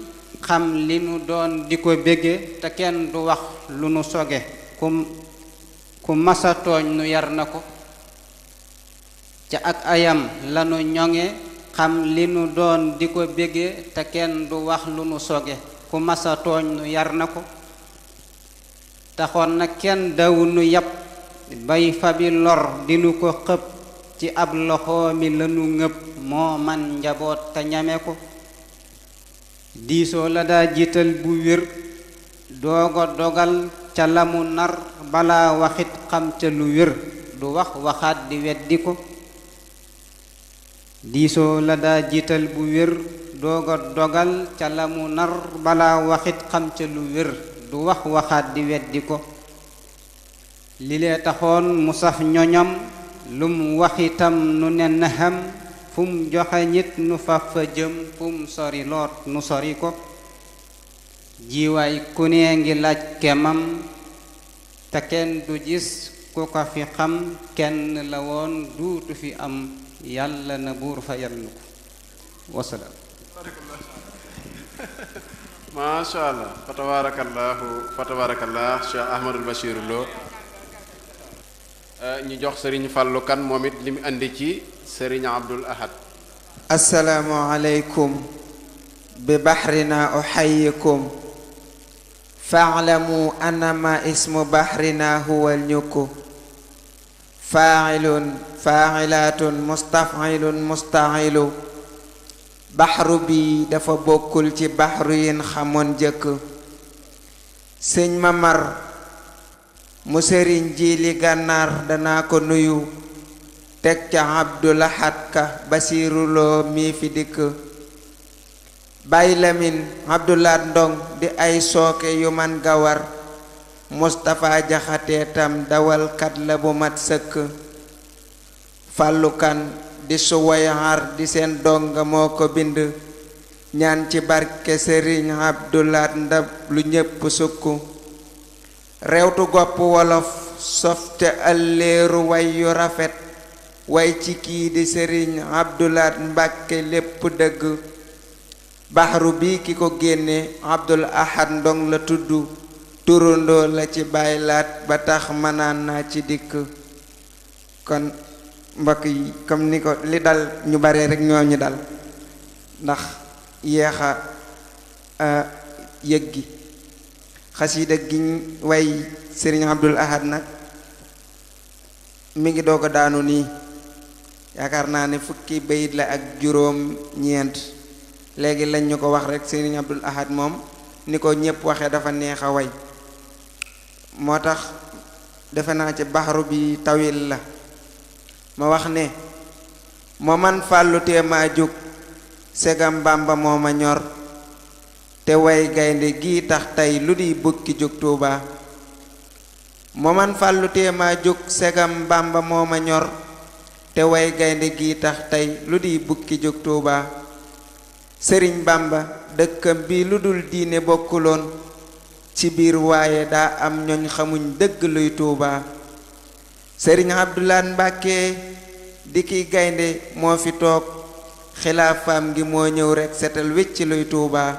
xam li nu doon di ko bége te kenn du wax lu nu soge ku masa tooñ nu yar na ko. ca ak ayam lanu ñoŋe xam li nu doon di ko bége te kenn du wax lu nu soge ku masa tooñ nu yar na ko. taxoon na kenn dawu nu yàpp bay fabi lor dinu ko xëpp ci ab loxo mi lanu ngëpp moo man njaboot te ñame ko. diisoo la daa jiital bu wér doogo dogal ca la mu nar balaa waxit xam ca lu wér du wax waxaat di weddi ko. diisoo la daa jiital bu wér doogo dogal ca la mu nar balaa waxit xam ca lu wér du wax waxaat di weddi ko. li lee taxoon mu saf ñoñam lum waxitam nu ne naxam fu mu joxe nit nu faf fa jëm fu mu sori loot nu sori ko jiwaay ku nee ngi laaj kemam te kenn du gis ku ko fi xam kenn la woon duutu fi am yàlla na buur fa yàlla ko wasalaam. macha allah fa tabarakallah Cheikh Ahmadul Bachir Lo. ñu jox sëriñ Fallou Kane moom it li mu andi ci sëriñ Abdul Ahad. assalaamu aleykum bi bahrina uxayikum faalamu annama ismu bahrina huwa ñukku faa'ilun faa'ilatun mustaf'ilun musta'ilu baxru bi dafa bokkul ci baxru yin xamoon jëkk sëñ Mamar mu sëriñ ji li gànnaar danaa ko nuyu teg ca Abdul Ahad Ka Basiiru Lo mii fi dikk Baay Lamin Abdulaat Ndong di ay sooke yu man gawar Mustapha Jaxate tam dawalkat la bu mat sëkk Fallu Kan di suwayar di seen donga moo ko bind ñaan ci barke sëriñ Abdulaat ndab lu ñépp sukk rewtu gopp wolof sof te alleeru way yu rafet way ci kii di sëriñ Abdulaat Mbàkke lépp dëgg baxru bi ki ko génne Abdul Ahad Ndong la tudd turandoo la ci baylaat ba tax mënaan naa ci dikk kon mbokk yi comme ni ko li dal ñu bare rek ñoo ñu dal ndax yeexa yëg gi xasiida gi way sëriñ Abdul Ahad nag mi ngi doog a daanu nii yaakaar naa ne fukki bayit la ak juróom ñeent léegi lañ ñu ko wax rek sëriñ Abdul Ahad moom ni ko ñépp waxe dafa neex a way moo tax defe naa ci baxaru bi tawil la ma wax ne moo man fàllu tee maa jóg segam Bàmba moo ma ñor te way gaynde gii tax tey lu di bukki jóg Tuuba moo man fàllu tee maa jóg segam Bàmba moo ma ñor te way gaynde gii tax tey lu di bukki jóg Tuuba sëriñ Bàmba dëkkam bi lu dul diine bokkuloon ci biir waaye daa am ñooñ xamuñ dëgg luy Tuuba sëriñ Abdulaat Mbàkke di kiy gaynde moo fi toog xilaafaam gi moo ñëw rekk setal wecc luy Tuuba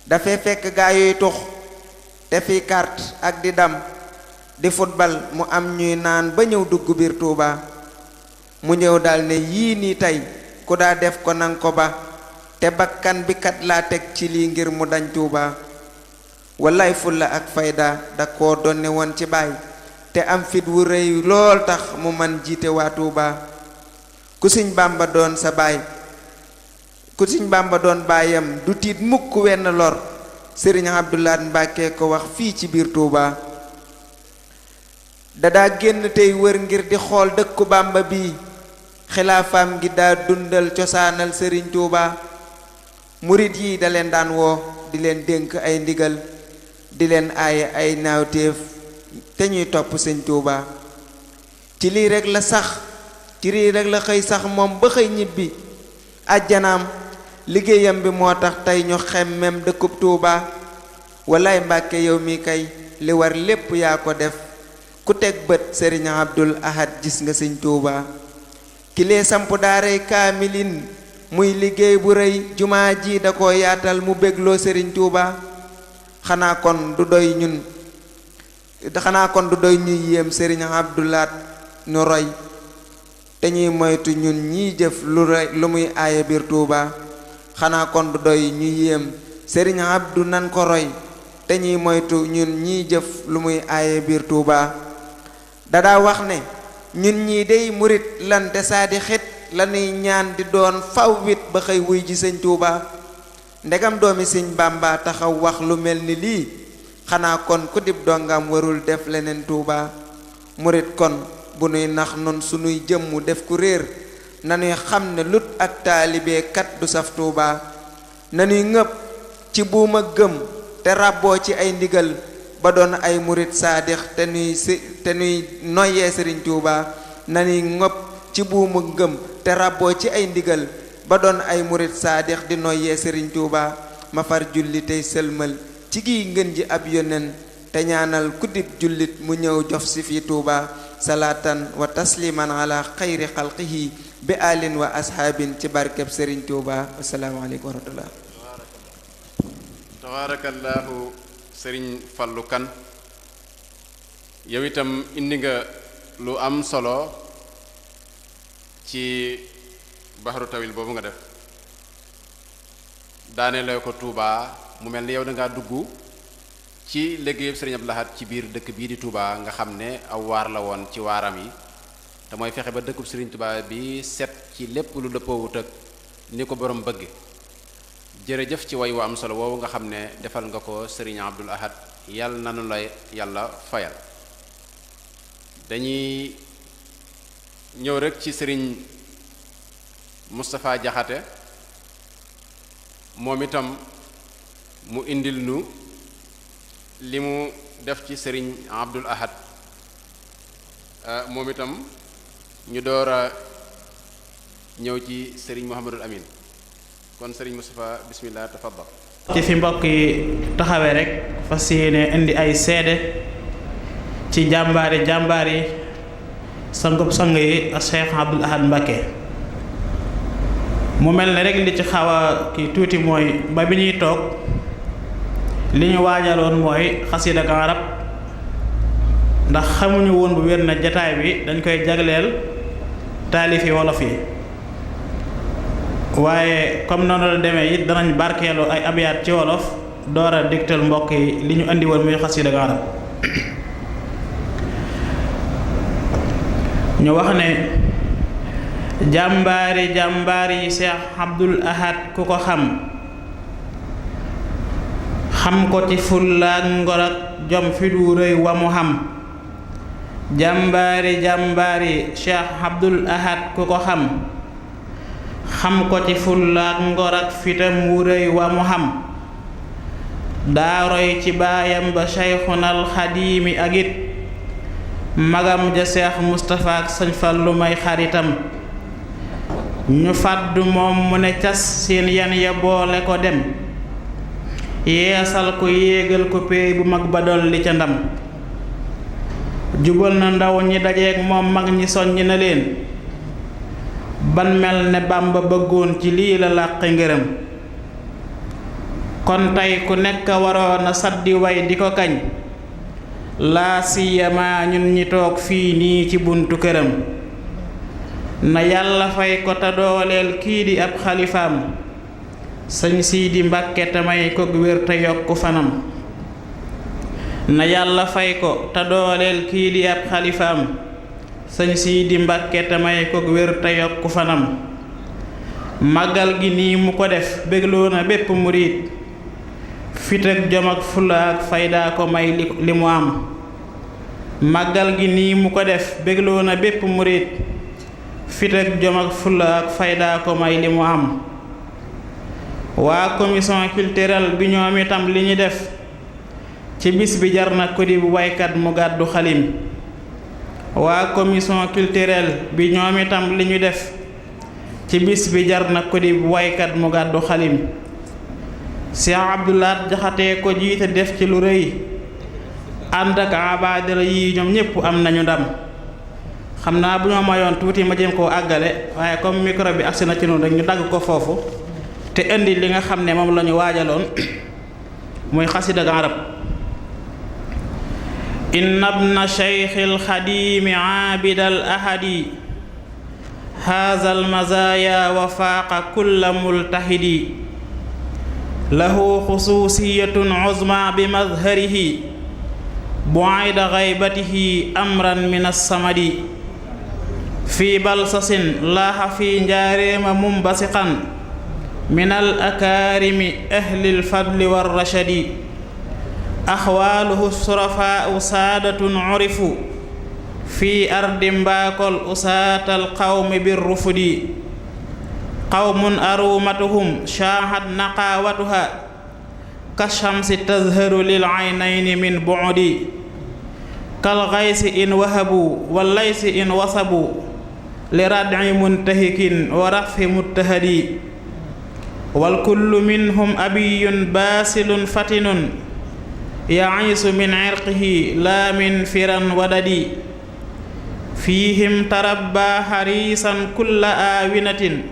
dafay fekk gaa yuy tux te fi carte ak di dam di football mu am ñuy naan ba ñëw dugg biir Tuuba mu ñëw dal ne yii nii tey ku daa def ko nang ko ba te bakkan bi kat laa teg ci lii ngir mu dañ Tuuba wallaay fulla ak fayda da koo donne woon ci baay te am fit wu rëy lool tax mu man jiite waa Tuuba ku Sëñ Bàmba doon sa baay ku Sëñ Bàmba doon baayam du tiit mukk wenn lor sëriñ Abdulaat Mbàkke ko wax fii ci biir Tuuba dadaa génn tey wër ngir di xool dëkku Bàmba bii xilaafaam gi daa dundal cosaanal sëriñ Tuuba murit yi da leen daan woo di leen dénk ay ndigal di leen aaye ay naawteef te ñuy topp Sëñ Tuuba ci lii rek la sax ci lii rek la xëy sax moom ba xëy ñibbi àjjanaam liggéeyam bi moo tax tey ñu xemmem dëkkub Tuuba wallaay Mbàkke yow mi kay li war lépp yaa ko def ku teg bët sëriñ Abdul Ahad gis nga Sëñ Tuuba ki lee samp daaray kaamilin muy liggéey bu rëy jumaa ji da ko yaatal mu bégloo sëriñ Tuuba xanaa kon du doy ñuy yéem sëriñ Abdulaat ñu roy te ñuy moytu ñun ñiy jëf lu muy aaye biir Tuuba xanaa kon du doy ñu yéem sëriñ Abdu nan ko roy te ñuy moytu ñun ñiy jëf lu muy aaye biir Tuuba dadaa wax ne ñun ñii dey murit lan te saa di xit lanuy ñaan di doon faw wit ba xëy wuy ji Sëñ Tuuba ndegam doomi Sëñ Bàmba taxaw wax lu mel ni lii xanaa kon ku dib dongam warul def leneen Tuuba murit kon bu nuy nax nun sunuy jëmmu def ku réer nanuy xam ne lut ak taalibe kat du saf Tuuba nanuy ngëpp ci buuma gëm te ràbboo ci ay ndigal ba doon ay murit saadix te nuy noyyee Sëriñ Tuuba nanuy ngob ci buumu ngëm te ràbboo ci ay ndigal ba doon ay murit saadix di noyyee Sëriñ Tuuba ma far julli tey sëlmal ci gi ngën ji ab yonen te ñaanal kuddib jullit mu ñëw jof si fi Tuuba salaatan wa tasliman ala xayri xalqihi bi alin wa asxaabin ci barkeb Sëriñ Tuuba assalaamu aleykum wa rahmatullah. tabaarakallaahu Sëriñ Fallu Kan yow itam indi nga lu am solo ci baxaru tawil boobu nga def daane lay ko Touba mu mel ni yow da ngaa dugg ci liggéeyub Sëriñ Abdul Ahad ci biir dëkk bii di Touba nga xam ne aw waar la woon ci waaram yi te mooy fexe ba dëkkub Sëriñ Touba bi set ci lépp lu dëppoowut ak ni ko borom bëgg. jërëjëf ci way wu am solo woowu nga xam ne defal nga ko Sëriñ Abdul Ahad yàlla nanu la yàlla fayal. dañuy ñëw rek ci Sëriñ Moustapha Jaxate moom itam mu indil nu li mu def ci Sëriñ Abdul Ahad moom itam ñu door a ñëw ci Sëriñ Mouhamadul Amin kon Sëriñ Moustapha bismillah tafaddal. ci fi mbokk yi taxawee rek fas yéene indi ay seede ci jàmbaar yi sangub sang yi ak Cheikh Abdul Ahad Mbacké mu mel ne rek li ci xaw a kii tuuti mooy ba bi ñuy toog li ñu waajaloon mooy xasida ak arab ndax xamuñu woon bu wér na jataay bi dañ koy jagleel taalifi wolof yi waaye comme noonu la demee it danañ barkeelu ay abiyaat ci wolof door a digtal mbokk yi li ñu andi woon muy xasida ak arab ñu wax ne jàmbaari Cheikh Abdul Ahad ku ko xam ko ci fullaak ngor ak jom fi du rëy wa mu xam jàmbaari Cheikh Abdul Ahad ku ko xam ko ci fullaak ngor ak fitam wu rëy wa mu xam daa roy ci baayam ba Cheikhunal Xadiimi ak it magam ja Seex Mustapha ak Sëñ Fallu may xaritam ñu fàddu moom mu ne cas seen yan ya boole ko dem yeesal ko yéegal ko péey bu mag ba dolli ca ndam jubal na ndaw ñi dajeek moom mag ñi soññ na leen ban mel ne Bàmba bëggoon ci lii la làqi ngërëm kon tey ku nekk waroon a saddi way di ko kañ laa siyama ñun ñi toog fii nii ci buntu këram na yàlla fay ko te dooleel kii di ab xalifaam sëñ Siidi Mbàkke te may ko wér te yokku fanam na yàlla fay ko te dooleel kii di ab xalifaam sëñ Siidi Mbàkke te may ko wér te yokku fanam màggal gi nii mu ko def bégloo na bépp murit fit ak jom ak fulla ak fayda ko may li mu am màggal gi nii mu ko def bégloo na bépp murit fit ak jom ak fulla ak fayda ko may li mu am waa commission culturelle bi ñoom itam li ñu def ci bis bi jar na ko di bu waykat mu gàddu xalim waa commission culturelle bi ñoom itam li ñu def ci bis bi jar na ko di bu waykat mu gàddu xalim Cheikh Abdul Ahad Jaxate ko jiite def ci lu rëy ànd ak abaadala yi ñoom ñépp am nañu ndam xam naa bu ñoo mayoon tuuti ma jéem koo àggale waaye comme micro bi agsi na ci noonu rek ñu dagg ko foofu te indi li nga xam ne moom la ñu waajaloon muy xasida ak arab inna ibna cheikhil xadimi aabidal ahadi haazal mazaaya wa faaqa kulla multahidi lahu xusuusiyatun uzma bi madharihi bu'ayda ghaybatihi amran min as-samadi fi balsasin laaxa fi njaareema mumbasiqan min al akaarimi ahlil fadli war rashadi axwaaluhu surafaa'u saadatun urifu fi ardi mbaakol usaatal qawmi bir rufudi qawmun arumatuhum shaahat naqaawatuha kashamsi tazharu lil aynayni min bu'di kal ghaysi in wahabu wal laysi in wasabu li rad'i muntahikin wa rafi muttahadi wal kullu minhum abiyyun basilun fatinun ya'isu min 'irqihi la min firan wadadi fihim tarabba harisan kulla awinatin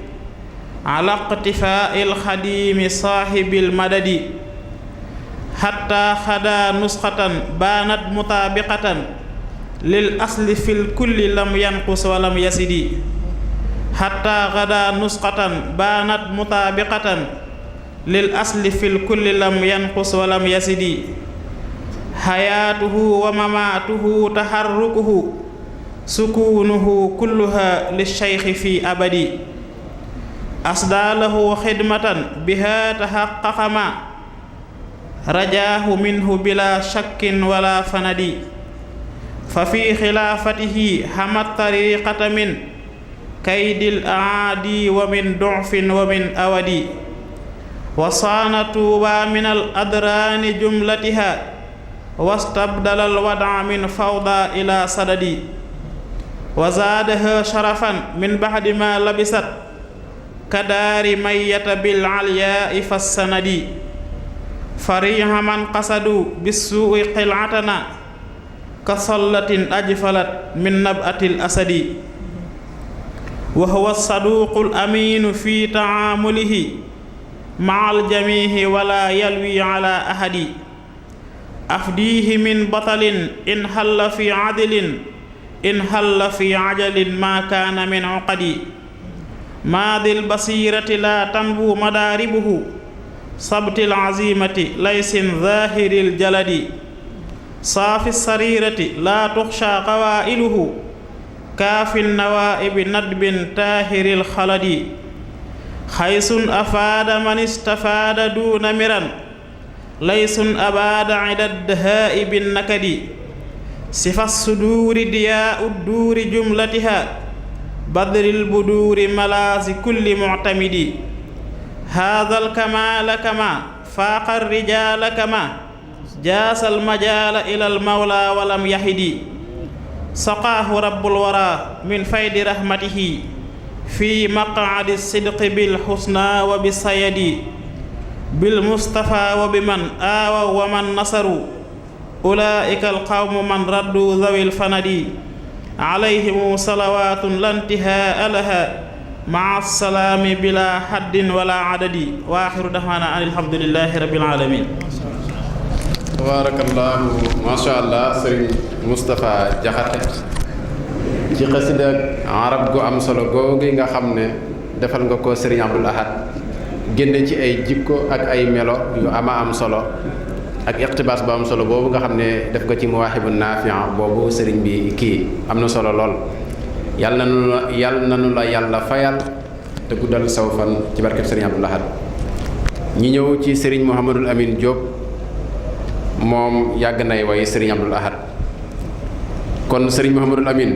ala iqtifa'il khadimi sahibil madadi hatta khada nuskhatan banat mutabiqatan lil asli fil kulli lam yanqus wa lam yasidi hatta khada nuskhatan banat mutabiqatan lil asli fil kulli lam yanqus wa lam yasidi hayatuhu wa mamatuhu taharrukuhu sukunuhu kulluha lishaykhi fi abadi asdalahu khidmatan biha tahaqqaqa ma rajahu minhu bila shakkin wala fanadi fa fi khilafatihi hamat tariqata min kaydil aadi wa min du'fin wa min awadi wa sanatu wa min al adrani jumlatiha wastabdala al wad'a min fawda ila sadadi wa zaadaha sharafan min ba'di ma labisat kadaari mayyata bil alya'i fassanadi fariha man qasadu bis-su'i qil'atana kasallatin ajfalat min nab'atil asadi wa huwa as-saduqul aminu fi ta'amulihi ma'al jamihi wala yalwi ala ahadi afdihi min batalin in halla fi adlin in halla fi ajalin ma kana min uqadi maadil basirati la tanbu madaribuhu sabtil azimati laysin zahiril jaladi saafi sarirati la tuxsha qawailuhu kaafin nawaibi nadbin tahiril xaladi xaysun afaada man istafaada duna miran laysun abada idad dahai bin nakadi sifas suduri diya udduuri jumlatiha badril buduri malaasi kulli mu'tamidi haadhal kamaala kama faaqa rijaala kama jaasal majaala ilal mawla walam yahidi saqaahu rabbul wara min faydi rahmatihi fi maq'adi sidqi bil husna wa bis sayadi bil mustafa wa biman aawa wa man nasaru ulaa'ika al qawmu man raddu dhawil fanadi alayhimu salawaatun lantihaa laha ma'a salaami bila haddin wala adadi wa axiru da'waana alhamdulillahi rabbil alamin tabaarakallaahu masha allah sëriñ Moustapha Jaxate ci xasida arab gu am solo googu nga xam ne defal nga ko sëriñ Abdul Ahad génne ci ay jikko ak ay melo yu ama am solo ak iqtibaas bu am solo boobu nga xam ne def nga ci Mawaahibu Naafi'a boobu sëriñ bi kii am na solo lool yàlla nanu la yàlla fayal te guddal saw fan ci barkeb sëriñ Abdul Ahad ñi ñëw ci sëriñ Mouhamadul Amin Diop moom yàgg nay way sëriñ Abdul Ahad kon sëriñ Mouhamadul Amin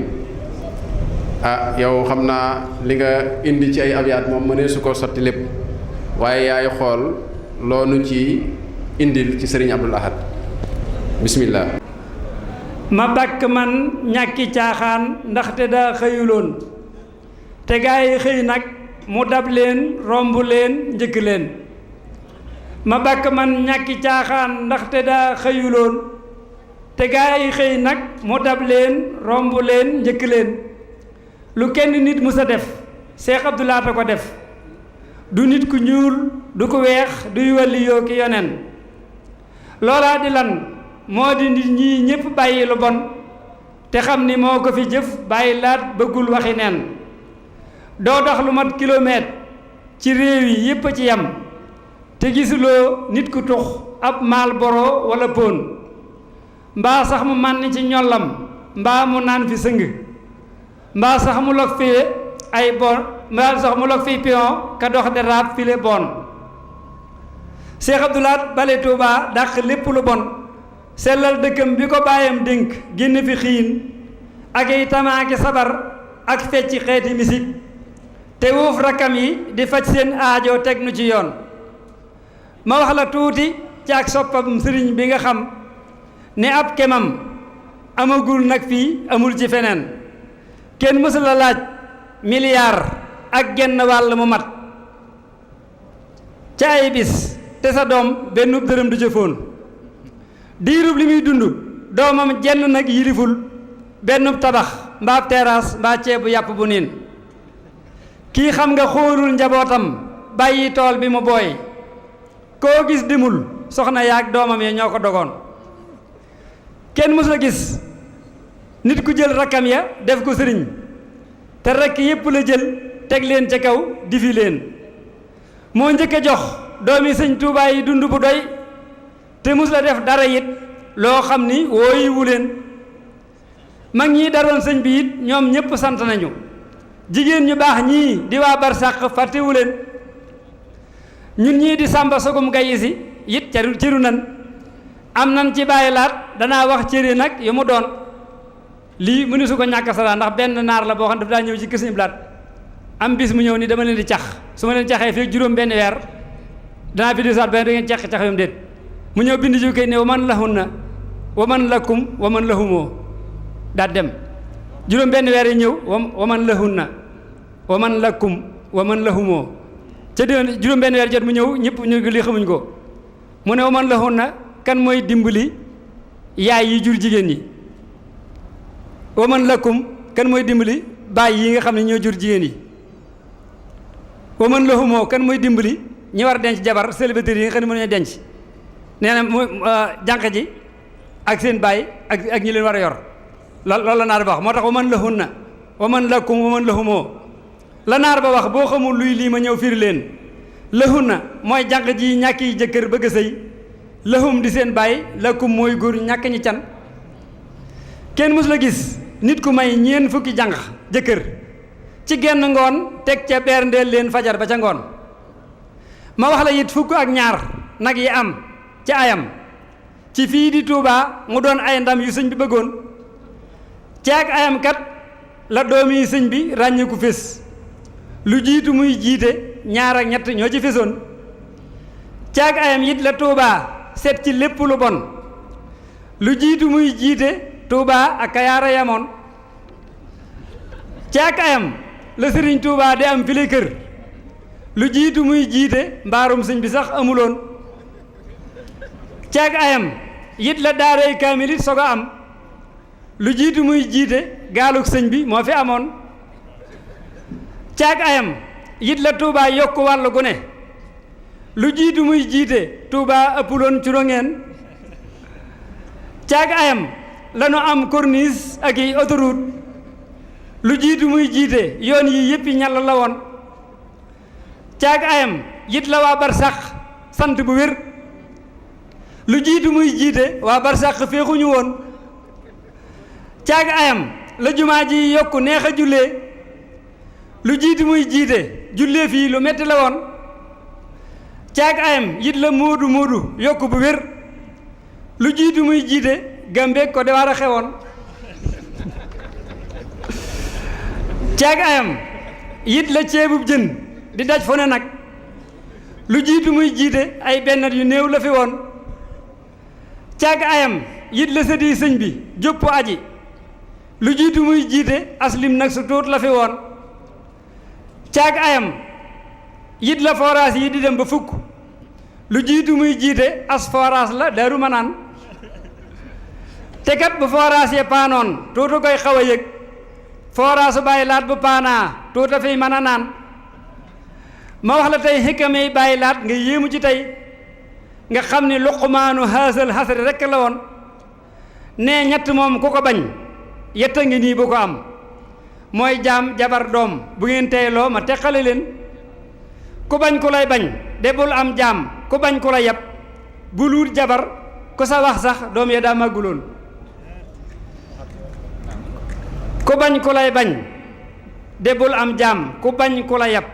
yow xam naa li nga indi ci ay abyaat moom mënee su ko sotti lépp waaye yaay xool loonu ci indil ci sëriñ Abdul Ahad bismillah ma bakk man ñàkki caaxaan ndaxte daa xëyuloon te gaa yi xëy nag mu dab leen romb leen njëkk leen ma bakk man ñàkki caaxaan ndaxte daa xëyuloon te gaa yi xëy nag mu dab leen romb leen njëkk leen lu kenn nit musa def Seex Abdul Ahad a ko def du nit ku ñuul du ko weex duy wàlli yoo ki yoneen loolaa di lan moo di nit ñi ñépp bàyyi lu bon te xam ni moo ko fi jëf bàyyi laat bëggul waxi neen doo dox lu mat kilomètre ci réew yi yépp a ci yam te gisuloo nit ku tux ab Marlboro wala pon mbaa sax mu mànni ci ñollam mbaa mu naan fi sëng mbaa sax mu log fi ay bon mbaa sax mu log fi pion ka dox de raab file bon Seex Abdul Ahad bale Tuuba dàq lépp lu bon sellal dëkkam bi ko bàyyam dénk génn fi xiin ak ay tamaaki sabar ak fecci xeeti misik te wuuf rakkam yi di faj seen aajo teg nu ci yoon ma wax la tuuti ci ak soppam sëriñ bi nga xam ne ab kemam amagul nag fii amul ci feneen kenn mësul la laaj milliard ak genn wàll mu mat ca ay bis te sa doom benn dërëm du jëfoon diirub li muy dund doomam jenn nag yiliful benn tabax mbaa terrasse mbaa ceebu yàpp bu niin kii xam nga xoolul njabootam bàyyi tool bi mu booy koo gis dimul soxna yaag doomam ya ñoo ko dogoon kenn mës la gis nit ku jël rakkam ya def ko sëriñ te rakk yépp la jël teg leen ca kaw difi leen moo njëkk a jox doomi sëñ Tuubaa yi dund bu doy te mës la def dara it loo xam ni wooyiwu leen mag ñi daroon sëñ bi it ñoom ñépp sant nañu jigéen ñu baax ñii di waa barsàq fàttewu leen ñun ñii di sàmba sogum gayi si it ciru nan am nan ci bàyyi laat danaa wax cëri nag yu mu doon lii mu ni su ko ñàkk sala ndax benn naar la boo xam ne daf daa ñëw ci kër Sëñ Blaat am bis mu ñëw ni dama leen di cax su ma leen caxee fii juróom benn weer danaa fi disaat benn da ngeen cax yom déet mu ñëw bind ci kay ne wa man lahunna wa man lakum wa man lahumoo daat dem juróom benn weer yi ñëw wa man lahunna wa man lakum wa man lahumoo ca déwén juróom benn weer jot mu ñëw ñëpp ñu li xamuñ ko mu ne wa man lahunna kan mooy dimbali yaay yi jur jigéen ñi wa man lakum kan mooy dimbali baay yi nga xam ne ñoo jur jigéen yi wa man lahumoo kan mooy dimbali ñi war a denc jabar célibataire yi nga xam ne mënuñu denc nee na mu jànq ji ak seen baay ak ñi leen war a yor loolu la naar ba wax moo tax wa man lahunna wa man lakum wa man lahumoo la naar ba wax boo xamul luy lii ma ñëw firi leen lahunna mooy jànq ji ñàkk yi jëkkër bëgg a sëy lahum di seen baay lakum mooy góor ñàkk ñi can kenn mës la gis nit ku may ñeen fukki jànq jëkkër ci genn ngoon teg ca berndeel leen fajar ba ca ngoon ma wax la it fukk ak ñaar nag yi am ci ayam ci fii di Touba mu doon ay ndam yu sëñ bi bëggoon ci ak ayam kat la doomi sëñ bi ràññeeku fés lu jiitu muy jiite ñaar ak ñett ñoo ci fésoon ci ak ayam it la Touba seet ci lépp lu bon lu jiitu muy jiite Touba ak Kayaara yamoon ci ak ayam la sëriñ Touba di am file kër lu jiitu muy jiite mbaarum sëñ bi sax amuloon ci ak ayam it la daaray kaamil it soog a am lu jiitu muy jiite gaaluk sëñ bi moo fi amoon ci ak ayam it la Touba yokk wàllu gu ne lu jiitu muy jiite Touba ëppuloon curongeen ci ak ayam la nu am corniche ak i autoroute lu jiitu muy jiite yoon yi yëppi ñàll la woon ci ak ayam it la waa barsax sant bu wér lu jiitu muy jiite waa barsax féexuñu woon ci ak ayam la jumaa ji yokku neex a jullee lu jiitu muy jiite jullee fii lu metti la woon ci ak ayam it la moodu moodu yokku bu wér lu jiitu muy jiite Gàmbeek ko de war a xewoon ci ak ayam it la ceebub jën di daj fu ne nag lu jiitu muy jiite ay bennat yu néew la fi woon ci ak ayam it la sëdi sëñ bi jópp aji lu jiitu muy jiite aslim nag su tuut la fi woon ci ak ayam it la forage yi di dem ba fukk lu jiitu muy jiite as forage la Daaru Manaan te kat bu forage ya paanoon tuutu koy xaw a yëg forage su bàyyi laat bu paanaa tuuta fiy mën a naan ma wax la tey xikkamay bàyyi laat nga yéemu ci tey nga xam ni luqmaanu haasal hasri rekk la woon nee ñett moom ku ko bañ yett a ngi nii bu ko am mooy jaam jabar doom bu ngeen teyloo ma teqale leen ku bañ ku lay bañ de bul am jaam ku bañ ku la yab bul wut jabar ku sa wax sax doom ya daa màgguloon ku bañ ku lay bañ de bul am jaam ku bañ ku la yab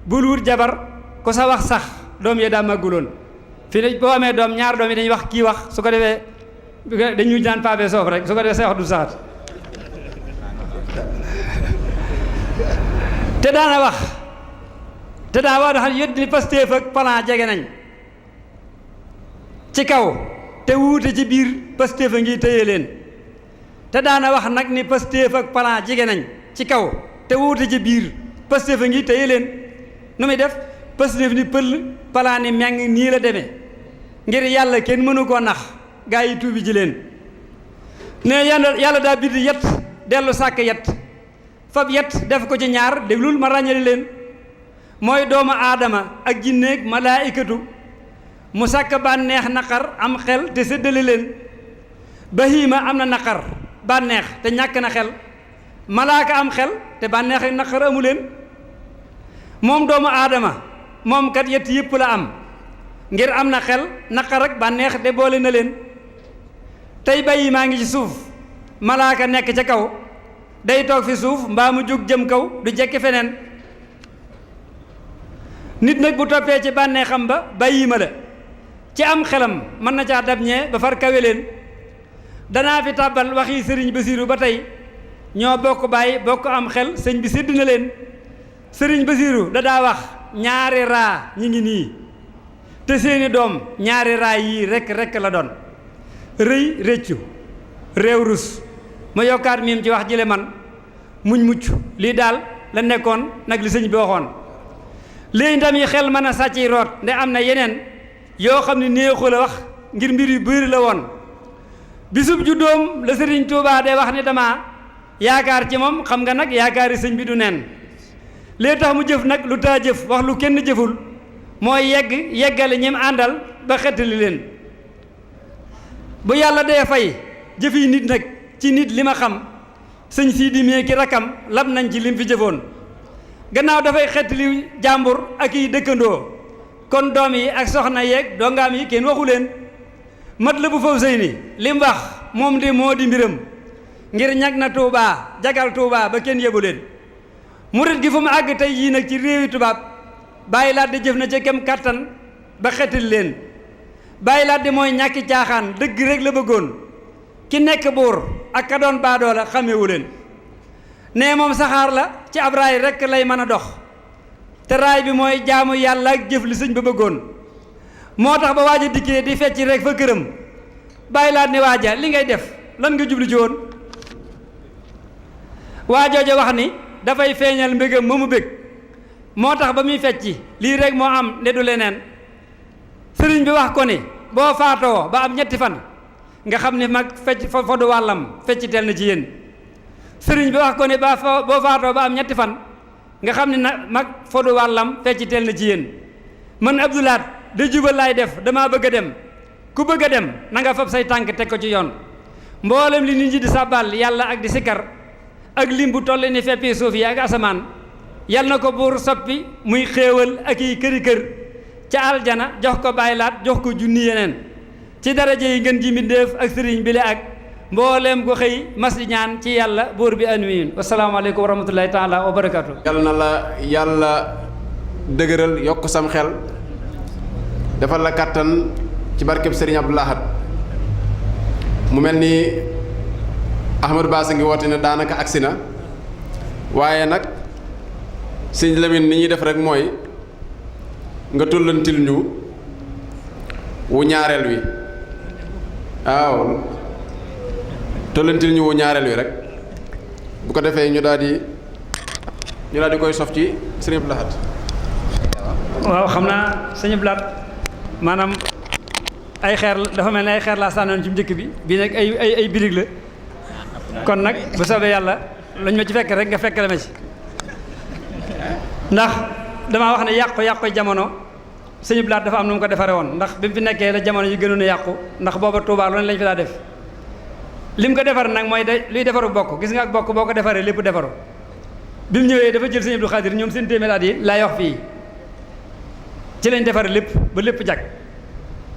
bul wut jabar ku sa wax sax doom ya daa màgguloon fii ne boo amee doom ñaar doom yi dañuy wax kii wax su ko defee dañuy naan paabee soof rek su ko defee say wax du saxat te daana wax dax yët ni Pastef ak plan jege nañ ci kaw te wuute ci biir Pastef a ngi téye leen te daana wax nag ni Pastef ak plan jege nañ ci kaw te wuute ci biir Pastef a ngi téye leen nu muy def Pastef ni pël plan ni meng nii la demee ngir yàlla kenn mënu koo nax gaa yi tuubi ji leen ne yàlla daa bind yet dellu sàkk yet fab yet def ko ci ñaar déglul ma ràññali leen mooy doomu aadama ak jinneeg malaayikatu mu sàkk bànneex naqar am xel te séddale leen bahiima am na naqar bànneex te ñàkk na xel malaaka am xel te bànneex ak naqar amu leen moom doomu aadama moom kat yett yëpp la am ngir am na xel naqar ak bànneex te boole na leen tey bahiima ngi ci suuf malaaka nekk ca kaw day toog fi suuf mbaa mu jóg jëm kaw du jekki feneen nit nag bu toppee ci bànneexam ba bahiima la ci am xelam mën na caa dab ñee ba far kawe leen danaa fi tàbbal waxi sëriñ Basiiru ba tey ñoo bokk bàyyi bokk am xel sëñ bi sédd na leen sëriñ Basiiru da daa wax ñaari raa ñi ngi nii te seeni doom ñaari raa yii rekk la doon rëy réccu réew rus ma yokkaat miim ci wax jële man muñ mucc lii daal la nekkoon nag li sëñ bi waxoon léegi ndam yi xel mën a sàcc root nde am na yeneen yoo xam ne néexu la wax ngir mbir yu bëri la woon bisub juddoom la sëriñ Tuubaa day wax ne dama yaakaar ci moom xam nga nag yaakaari sëñ bi du nen lee tax mu jëf nag lu taa jëf wax lu kenn jëful mooy yeggale ñim àndal ba xettali leen bu yàlla dee fay jëfi nit nag ci nit li ma xam sëñ Sidi mee ki rakkam lab nañ ci lim fi jëfoon gannaaw dafay xettali jàmbur ak i dëkkandoo kon doom yi ak soxna yeeg dongaam yi kenn waxu leen mat la bu faw sëy ni li mu wax moom de moo di mbiram ngir ñag na Tuubaa jagal Tuubaa ba kenn yebu leen murit gi fu mu àgg tey yii nag ci réewi tubaab bàyyi laat di jëf na ca kem kàttan ba xettali leen bàyyi laat di mooy ñàkki caaxaan dëgg rek la bëggoon ki nekk buur ak ka doon baadoo la xamewu leen nee moom saxaar la ci ab raay rek lay mën a dox te raay bi mooy jaamu yàlla ak jëf li sëñ ba bëggoon moo tax ba waaja dikkee di fecc rek fa këram bàyyi laat ni waaja li ngay def lan nga jublu ci woon waajooja wax ni dafay feeñal mbégam ma mu bég moo tax ba muy fecci lii rek moo am ne du leneen sëriñ bi wax ko ni boo faatoo ba am ñetti fan nga xam ne mag fecc fa du wàllam fecc tel na ci yéen sëriñ bi wax ko ni boo faatoo ba am ñetti fan nga xam ne nag mag fa du wàllam fecc tel na ci yéen man Abdoulaat da jubal laay def damaa bëgg a dem ku bëgg a dem na nga fab say tànk teg ko ci yoon mboolem li nit ñi di sàbbal yàlla ak di sikkar ak lim bu toll ni feppi suuf yi ak asamaan yal na ko buur soppi muy xéewal ak i këri kër ca aljana jox ko bàyyi laat jox ko junni yeneen ci daraja yi ngeen ji mbindéef ak sëriñ bi le ak mbooleem ko xëy mas di ñaan ci yàlla buur bi anuyin wasalaamaaleykum wa rahmatullahi taala wa barakaatu. yal na la yàlla dëgëral yokk sam xel defal la kàttan ci barkeb sëriñ Abdou Lahad mu mel ni Ahmadou Bass ngi woote ne daanaka agsi na waaye nag sëñ Lamine ni ñuy def rek mooy nga tollantil ñu wu ñaareel wi waaw tollantil ñu wu ñaareel wi rek bu ko defee ñu daal di koy sof ci sëriñ Abdou Lahad. waaw xam naa sëñ Abdou Lahad maanaam ay xeer dafa mel ne ay xeer laa sànnoon ci njëkk bi bii nag ay birig la kon nag bu soobee yàlla lañ ma ci fekk rek nga fekk la ma ci ndax damaa wax ne yàqu jamono sëñ Abdou Lahad dafa am nu mu ko defaree woon ndax bi mu fi nekkee la jamono yi gënoon a yàqu ndax booba Tuubaa loolu lañ fi daa def lim ko defar nag mooy luy defaru bokk gis nga ak bokk boo ko defaree lépp defaru bi mu ñëwee dafa jël sëñ Abdou Khadir ñoom seen téeméer at yi laay wax fii ci lañ defare lépp ba lépp jag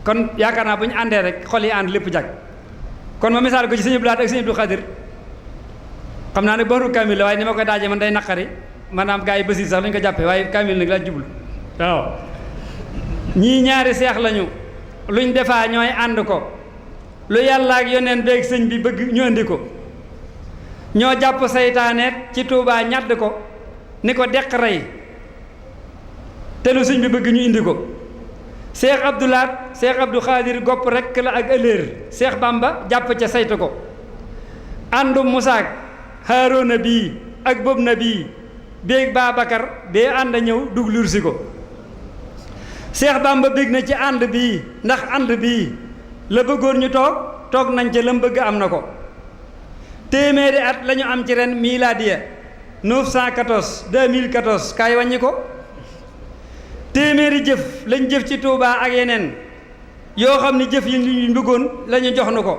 kon yaakaar naa bu ñu àndee rek xol yi ànd lépp jag kon ma misaal ko ci sëñ Abdou Lahad ak sëñ Abdou Khadir xam naa ne booru kaamil la waaye ni ma koy daajee man day naqari maanaam gars yi basiir sax lañu ko jàppee waaye kaamil nag laa jublu waaw ñii ñaari seex lañu luñ defaa ñooy ànd ko lu yàlla ak yoneen beeg sëñ bi bëgg ñu andi ko ñoo jàpp saytaaneet ci Tuubaa ñàdd ko ni ko deq rey te lu sëñ bi bëgg ñu indi ko Cheikh Abdoulaat Cheikh Abdou Khadir gopp rekk la ak ëllëer Cheikh Bamba jàpp ca saytu ko àndum musaak Haaruna bii ak bob na bii béeg Babacar bee ànd a ñëw duglur si ko Cheikh Bamba bég na ci ànd bii ndax ànd bii la bëggoon ñu toog nañ ca lam bëgg am na ko téeméeri at lañu am ci ren miladiya 914 2014 kaay wàññi ko téeméeri jëf lañ jëf ci Touba ak yeneen yoo xam ne jëf yi ñu bëggoon lañu jox nu ko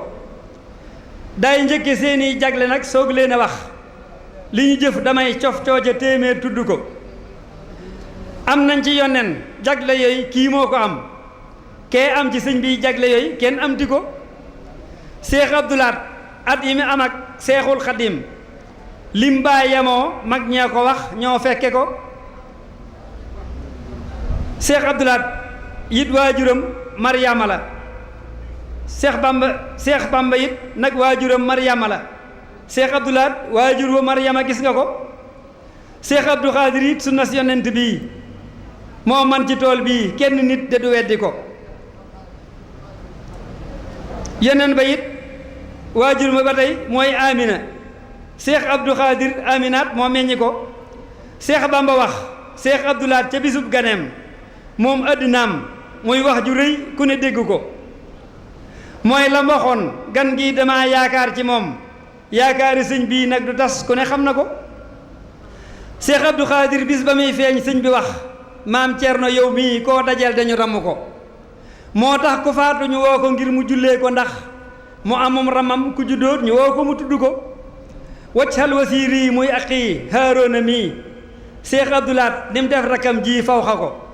day njëkke seeni jagle nag soog leen a wax li ñu jëf damay cof cooja téeméer tudd ko am nañ ci yoneen jagle yooyu kii moo ko am kee am ci sëñ bi jagle yooyu kenn amti ko Cheikh Abdoulaat at yi mi am ak Seexul Xadim lim baa yemoo mag ñee ko wax ñoo fekke ko Cheikh Abdoulaat it waajuram Mariama la Cheikh Bamba it nag waajuram Mariama la Cheikh Abdoulaat waajur wa Mariama gis nga ko Cheikh Abdou Khadir it sunna si yonent bii moo man ci tool bii kenn nit de du weddi ko yeneen ba it waajur ma ba tey mooy Amina Cheikh Abdou Khadir Aminaat moo meññi ko Cheikh Bamba wax Cheikh Abdoulaat ca bisub ganeem moom addinaam muy wax ju rëy ku ne dégg ko mooy la waxoon gan gi dama yaakaar ci moom yaakaari sëñ bii nag du tas ku ne xam na ko Cheikh Abdou Khadir bis ba muy feeñ sëñ bi wax maam Thierno yow mii koo dajeel dañu ramm ko moo tax ku faatu ñu woo ko ngir mu jullee ko ndax mu amum ramam ku juddóot ñu woo ko mu tudd ko waccal wasiiri muy aqi Haaruna mii Cheikh Abdoulaat ni mu def rakam ji fawxa ko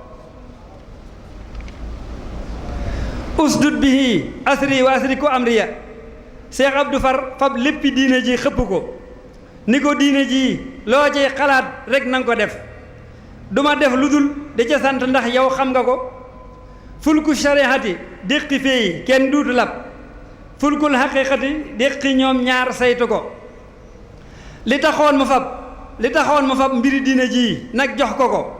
usdud bihi asri wa asri ko amriya Cheikh Abdou fab léppi diine ji xëpp ko ni ko diine ji loo ci xalaat rek nanga ko def duma def lu dul di ca sant ndax yow xam nga ko fulku shariati déqi feey kenn duutu lab fulkul haqiqati déqi ñoom ñaar saytu ko li taxoon mu fab mbiri diine ji nag jox ko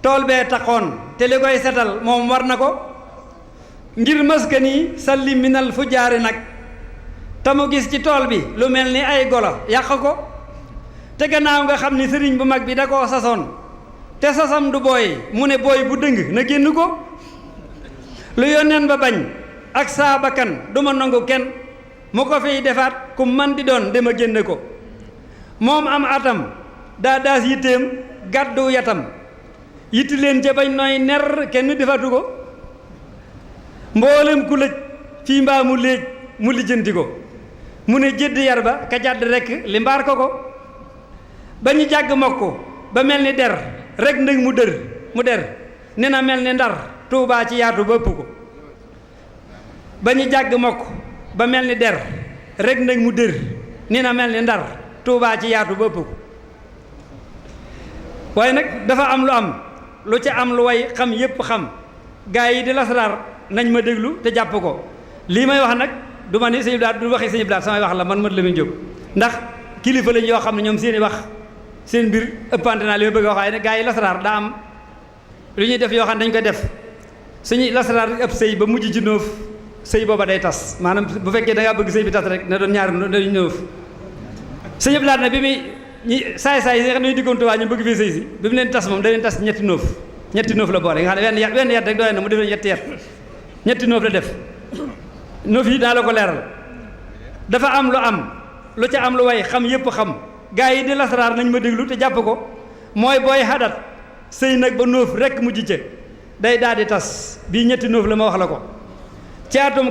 tool bee taxoon te li koy setal moom war na ko ngir maskani salli minal fu jaari nag te mu gis ci tool bi lu mel ni ay golo yàq ko te gannaaw nga xam ni sëriñ bu mag bi da koo sasoon te sasam du booy mu ne booy bu dëng na génn ko lu yónneen ba bañ ak saa bakkan du ma nangu kenn mu ko fiy defaat ku man di doon dama génne ko moom am atam daa daas yitteem gàddu yatam yitti leen ca bañ nooy ner kenn defatu ko mboolem ku lëj fii mbaa mu léej mu lijjanti ko mu ne jëdd yar ba ka jàdd rekk li mbaar ko ba ñu jàgg mokk ba mel ni der rek ndëg mu der ne na mel ni ndar Tuubaa ci yaatu ba ëpp ko ba ñu jàgg mokk ba mel ni der rek ndëg mu dër ni na mel ni ndar Tuubaa ci yaatu ba ëpp ko waaye nag dafa am lu ca am lu way xam yépp xam gaa yi di lasaraar nañ ma déglu te jàpp ko lii may wax nag du ma ni sëñ Blaat du waxi sëñ Blaat samay wax la man la muy jóg ndax kilifa lañ yoo xam ne ñoom seeni wax seen mbir ëppante naa li ma bëgg a wax waaye nag gaa yi lasaraar daa am lu ñuy def yoo xam ne dañ koy def suñuy lasaraar ëpp sëy ba mujj ci noof sëy booba day tas maanaam bu fekkee da ngaa bëgg sëy bi tas rek na doon ñaari dañu noof sëñ Blaat nag bi muy ñi saay-saay yi nga xam ne ñu diggoon waa ñu bëgg fii sëy si bi mu leen tas moom da leen tas ñetti noof la boole nga xam ne wenn yat rek doy na mu def leen ñetti noof la def noof yi daa la ko leeral dafa am lu ca am lu way xam yépp xam gaa yi di lasaraar nañ ma déglu te jàpp ko mooy booy xadat sëy nag ba noof rekk mujj ca day daal di tas bii ñetti noof la ma wax la ko ci atum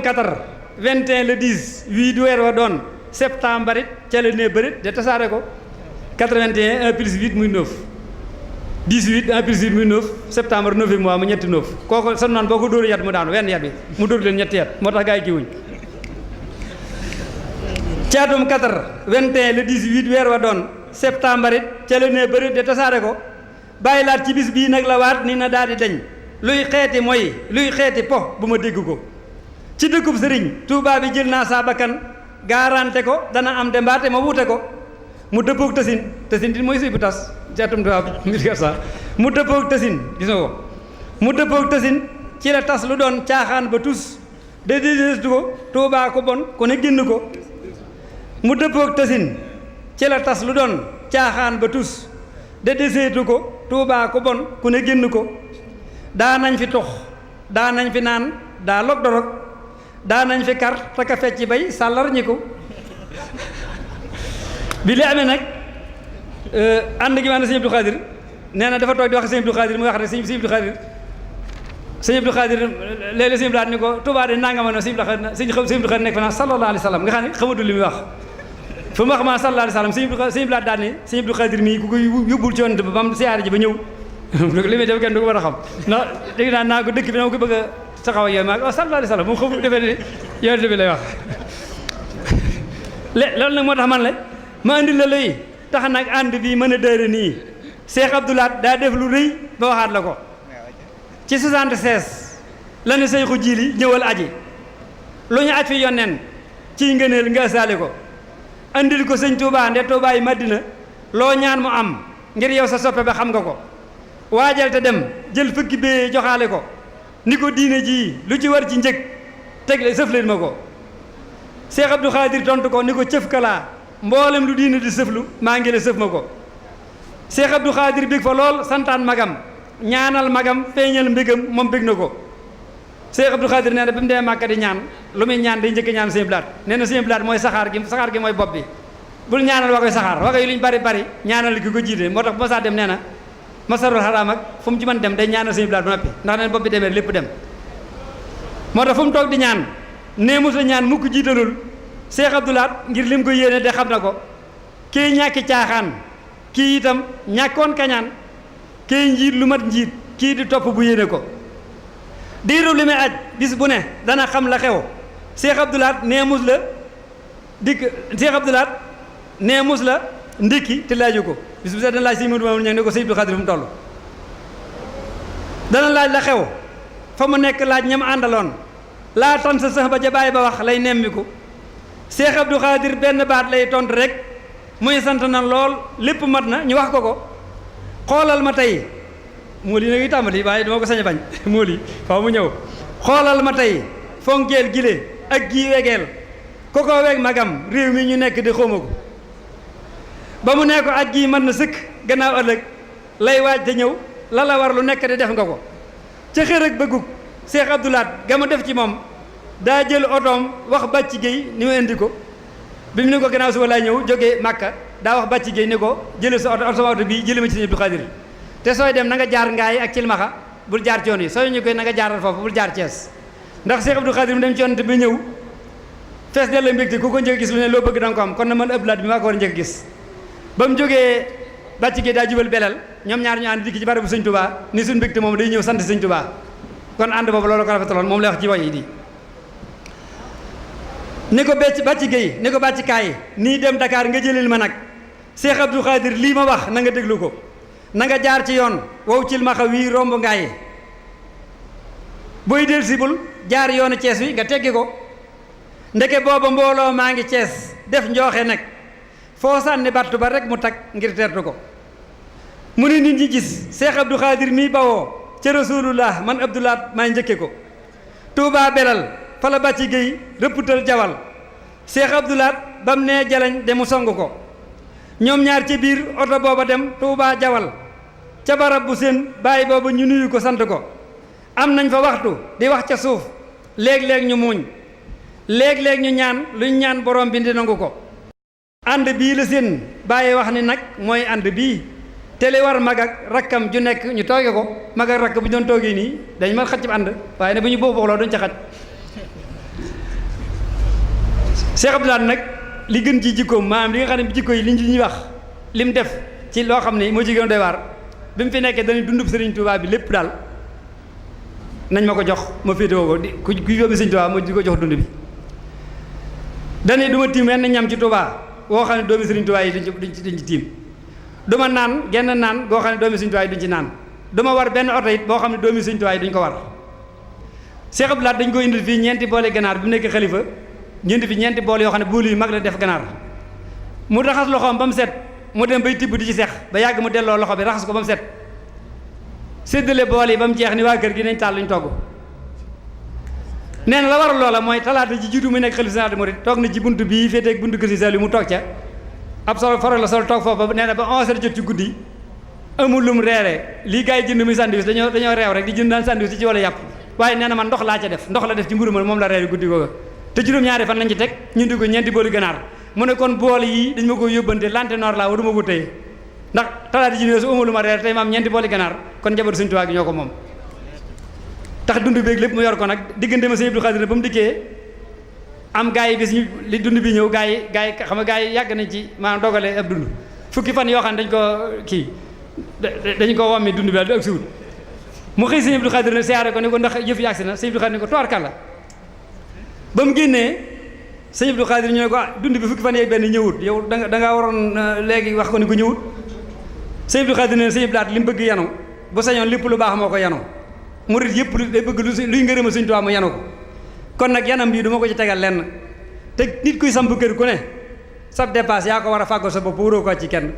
21 le 10 wii du weer wa doon septembre it ca la ne bërit de tasaare ko 81 1 plus 8 muy 9 18 1 plus 8 muy 9 septembre 9 mois mu ñetti 9 kooku son naan boo ko dóoru yat mu daanu wenn yat bi mu dóor leen ñetti yat moo tax gaa yi kii wuñ caatum 21 le 18 weer wa doon septembre it ca la ne bëri de tasaare ko bàyyi laat ci bis bii nag la waat ni na daal di dañ luy xeeti mooy luy xeeti po bu ma dégg ko ci dëkkub sëriñ Tuubaa bi jël naa saa bakkan garanté ko dana am de mbaate ma wuute ko mu dëppoog tasin di mooy sëy bu tas ci atum tubaab 1400 mu dëppoog tasin gis nga ko mu dëppoog tasin ci la tas lu doon caaxaan ba tus de deseetu ko Tuubaa ko bon ku ne génn ko mu dëppook tasin ci la tas lu doon caaxaan ba tus de deseetu ko Tuubaa ko bon ku ne génn ko daa nañ fi tux daa nañ fi naan daa log dorog daa nañ fi kar taka fecc bay sàllar ñi ko bi li amee nag ànd gi ma ànd sëñ Abdou Khadir nee na dafa toog di wax sëñ Abdou Khadir mu wax ne sëñ Abdou Khadir sëñ Abdou Khadir léeg-léeg sëñ Abdou ni ko Tuubaa de nangama no sëñ Abdou Khadir nekk fa naan sallallahu alayhi wa sallam nga xam ne xamatul li muy wax fu mu wax ma sallallahu alayhi wa sallam sëñ Abdou daal ne sëñ Abdou Khadir mii ku koy yóbbul ci yonent ba ba mu siyaare ji ba ñëw li muy def kenn du ko mën a xam ndax dégg naa ko dëkk bi na ma ko bëgg a taxaw ak yow maa ko sallallahu alayhi wa sallam moom xamul defee ne yonent bi lay wax loolu nag moo tax man la ma andi la lay tax nag ànd bi mën a dëre nii Cheikh Abdou Lahad daa def lu rëy ba waxaat la ko ci 76 la ne Seexu Jiili ñëwal aji lu ñu aj fi yonneen ciy ngëneel nga saale ko andil ko sëñ Touba nde Touba yi Madina loo ñaan mu am ngir yow sa soppe ba xam nga ko waajal te dem jël fukki bee joxaale ko ni ko diine ji lu ci war ci njëg tegle sëf leen ma ko Cheikh Abdou Khadir tontu ko ni ko cëf kalaa mboolem lu diine di sëflu maa ngi la sëf ma ko Cheikh Abdou Khadir bég fa lool santaan magam ñaanal magam feeñal mbégam moom bég na ko Cheikh Abdou Khadir nee na bi mu demee Màkka di ñaan lu muy ñaan day njëkk ñaan Sëñ Blaat nee na Sëñ Blaat mooy saxaar gi mooy bopp bi bul ñaanal waa koy saxaar waa koy lu ñu bari bari ñaanal ki ko jiite moo tax bu ma saa dem nee na masarul xaraam ak fu mu ci mën dem day ñaanal Sëñ Blaat ba noppi ndax neen bopp bi demee lépp dem moo tax fu mu toog di ñaan nee mos la ñaan mukk jiitalul Cheikh Abdou Lahad ngir lim ko yéene de xam na ko kii ñàkki caaxaan kii itam ñàkkoon kañaan kii njiit lu mat njiit kii di topp bu yéene ko diiru li may aj bis bu ne dana xam la xew Cheikh Abdou Lahad nee mus la dikk Cheikh Abdou Lahad nee mus la ndikki te laaju ko bis bu set dana laaj si Modou Mamoune Niang ne ko Sëñ Abdou Khadir fu mu toll dana laaj la xew fa mu nekk laaj ñam àndaloon laa tan sa sax ba ja bàyyi ba wax lay nemmiku Cheikh Abdou Khadir benn baat lay tontu rek muy sant na lool lépp mat na ñu wax ko ko xoolal ma tey mool yi nag tàmbali waaye dama ko sañ a bañ mool yi faaw mu ñëw xoolal ma tey fonkeel gile ak gii wegeel ko ko weg magam réew mi ñu nekk di xóoma ko ba mu ne ko aj gii mën na sëkk gannaaw ëllëg lay waaj te ñëw la la war lu nekk di def nga ko ca xër ak bëggug Cheikh Abdou Lahad ga mu def ci moom daa jël otoom wax Bàcci Géey ni mu indi ko bi mu ne ko gannaaw suba laa ñëw jógee Màkka daa wax Bàcci Géey ni ko jële sa oto sama oto bii jële ma ci Sëñ Abdou Khadir te sooy dem na nga jaar ngaay ak cilmaxa bul jaar ci yoon yi sooy ñu koy na nga jaaral foofu bul jaar Cees ndax Cheikh Abdou Khadir mu dem ci yoon te bi ñëw fees del la mbégte ku ko njëkk gis lu ne loo bëgg danga ko am kon na man Abdou Lahad bi maa ko war a njëkk gis ba mu jógee Bàcci Géey daa jubal belel ñoom ñaar ñu ànd dikk ci barabu Sëñ Touba ni suñ mbégte moom day ñëw sant Sëñ Touba kon ànd boobu loolu ko rafetaloon moom lay wax ci way yi di ni ko Bàcci Géey ni ko Bàcci kaay nii dem Dakar nga jëlil ma nag Cheikh Abdou Khadir lii ma wax na nga déglu ko na nga jaar ci yoon wow cil ma xaw wii romb ngaaye booy del sibul jaar yoonu Cees wi nga teggi ko ndeke booba mbooloo maa ngi Cees def njooxe nag foo sànni battu ba rek mu tag ngir tertu ko mu ne nit ñi gis Cheikh Abdou Khadir mii bawoo ca Rasulullah man Abdou Lahad maa njëkke ko Touba belal fa la Bàcci Géey rëpputal jawal Cheikh Abdou Lahad ba mu nee jalañ de mu song ko ñoom ñaar ci biir oto booba dem Touba jawal ca barab bu seen bàyyi booba ñu nuyu ko sant ko am nañ fa waxtu di wax ca suuf léeg-léeg ñu muuñ léeg-léeg ñu ñaan luñ ñaan borom bi di nangu ko ànd bii la seen bàyyi wax ni nag mooy ànd bii te li war mag ak rakkam ju nekk ñu tooge ko mag ak rakk bu ñu doon toogee nii dañ ma xaj ci ànd waaye ne bu ñu boobu booloo duñ ca xaj Cheikh Abdou Lahad nag li gën ci jikkoom maanaam li nga xam ne jikko yi li ñuy wax li mu def ci loo xam ne moo ci gën a doy waar bi mu fi nekkee dañuy dundub Sëriñ Tuubaa bi lépp daal nañ ma ko jox ma féetewoo ko di ku yóbbu Sëriñ Tuubaa ma di ko jox dund bi dañuy du ma tiim wenn ñam ci Tuubaa woo xam ne doomi Sëriñ Tuubaa yi duñ ci tiim du ma naan genn naan boo xam ne doomi Sëriñ Tuubaa yi duñ ci naan du ma war benn oto it boo xam ne doomi Sëriñ Tuubaa yi duñ ko war Cheikh Abdou Lahad dañ ko indil fii ñeenti boole ganaar bi mu nekk xalifa ñeenti fi ñeenti bool yoo xam ne bool yu mag la def ganaar mu raxas loxoom ba mu set mu dem bay tibb di ci seex ba yàgg mu delloo loxo bi raxas ko ba mu set séddale bool yi ba mu jeex ni waa kër gi nañ taal luñ togg nee na la waral loola mooy talaata ji jiitu muy nekk xalifa général des mourides toog na ci buntu bii féeteeg buntu kër Sëriñ Saliou mu toog ca ab solo faral la sol toog foofu ba nee na ba 11h jot ci guddi amul lum reere lii gars yi jënd muy sandwich dañoo reew rek di jënd daan sandwich ci wala yàpp waaye nee na man ndox laa ca def ndox la def ci mburu ma moom la reere guddi googa te juróom-ñaari fan lañ ci teg ñu di ko ñeenti booli ganaar mu ne kon bool yi dañ ma ko yóbbante lante noor laa waruma ko téye ndax talaata ji ne su amul lu ma reere tey ma am ñeenti booli ganaar kon njaboot Sëriñ Tuubaa gi ñoo ko moom tax dund beeg lépp mu yor ko nag diggante ma Sëriñ Abdou Khadir ba mu dikkee am gaa yi bis ñu li dund bi ñëw gaa yi xam nga gaa yi yàgg nañ ci maanaam dogale ab dund fukki fan yoo xam ne dañ ko kii dañ ko wàmmi dund bi daal di ak siwut mu xëy Sëriñ Abdou Khadir ne siyaare ko ni ko ndax yëf yi agsi na Sëriñ Abdou Khadir ni ko tubaarkàlla ba mu génnee Sëriñ Abdou Khadir ñu ne ko dund bi fukki fan yeeg benn ñëwut yow da ngaa waroon léegi wax ko ni ko ñëwut Sëriñ Abdou Khadir ne Sëriñ Abdou Lahat li mu bëgg yanu bu sañoon lépp lu baax moo ko yanu murit yëpp day bëgg luy ngërëma Sëriñ Tuubaa mu yanu ko kon nag yanam bii du ma ko ci tegal lenn te nit kuy samp kër ku ne sab dépasse yaa ko war a fàggal sa bopp wóoroo ko ci kenn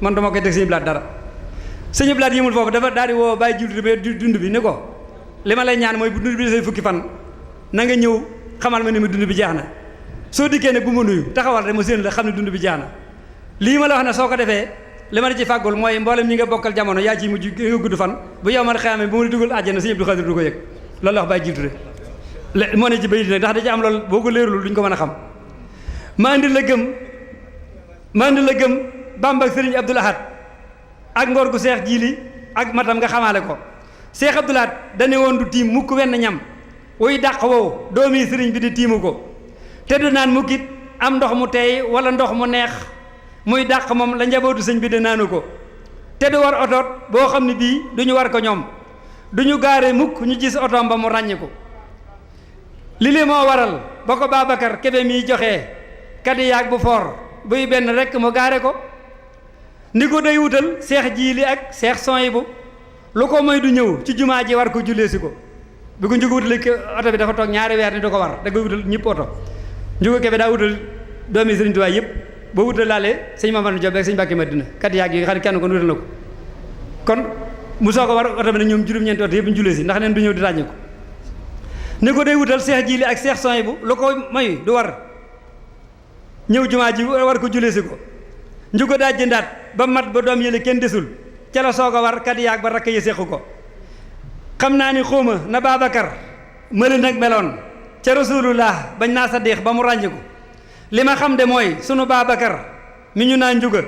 man dama koy teg Sëriñ Abdou Lahat dara Sëriñ Abdou Lahat yëmul foofu dafa daal di woo bàyyi jullit ba dund bi ni ko li ma lay ñaan mooy bu dund bi desee fukki fan na nga ñëw xamal ma ni ma dund bi jeex na soo dikkee ne bu ma nuyu taxawal rek ma séen la xam ne dund bi jeex na lii ma la wax ne soo ko defee li ma la ci fàggul mooy mboolem ñi nga bokkal jamono yaa ci mujj nga gudd fan bu yow man xamee bu ma la dugal àjjana Sëriñ Abdou Khadir du ko yëg loolu la wax bàyyi jullit rek moo ne ci bayit nag ndax da ci am loolu boo ko leerul duñ ko mën a xam ma andi la gëm Bamba ak Sëriñ Abdou Lahad ak ngor gu Seex Jiili ak matam nga xamaale ko Seex Abdou Lahad dane woon du tiim mukk wenn ñam wuy dàq wow doomi sëriñ bi di tiimu ko te du naan mukkit am ndox mu teey wala ndox mu neex muy dàq moom la njabootu sëñ bi de naanu ko te du war otoot boo xam ne bii duñu war ko ñoom duñu gaare mukk ñu gis otoom ba mu ràññ ko li li moo waral ba ko Babacar Kebe miy joxee kadi yaag bu foor buy benn rekk mu gaare ko ni ko day wutal Seex Jiili ak Seex Soyibu lu ko moy du ñëw ci jumaa ji war ko jullee si ko bi ko njuga wutale oto bi dafa toog ñaari weer ni du ko war da koy wutal ñëpp oto njuga Kebe daa wutal doomi Sëriñ Tuubaa yëpp boo wutal laalee sëñ Mamadou Diop ak sëñ Mbàkke Madina kadi yaag yi nga xam ne kenn kon wutal na ko kon mu soo ko war oto bi ne ñoom juróom-ñeenti oto yëpp ñu jullee si ndax neen du ñëw di ràññee ko ni ko day wutal Seex Jiili ak Seex Soyibu lu ko may du war ñëw jumaa ji war ko jullee si ko njugo daa jëndaat ba mat ba doom yële kenn desul ca la soog a war kat yaag ba rakk yi séqu ko xam naa ni xóoma na Babacar mëla nag meloon ca rasulullah bañ naa Sadiq ba mu ràññ ko li ma xam de mooy sunu Babacar mi ñu naa njuga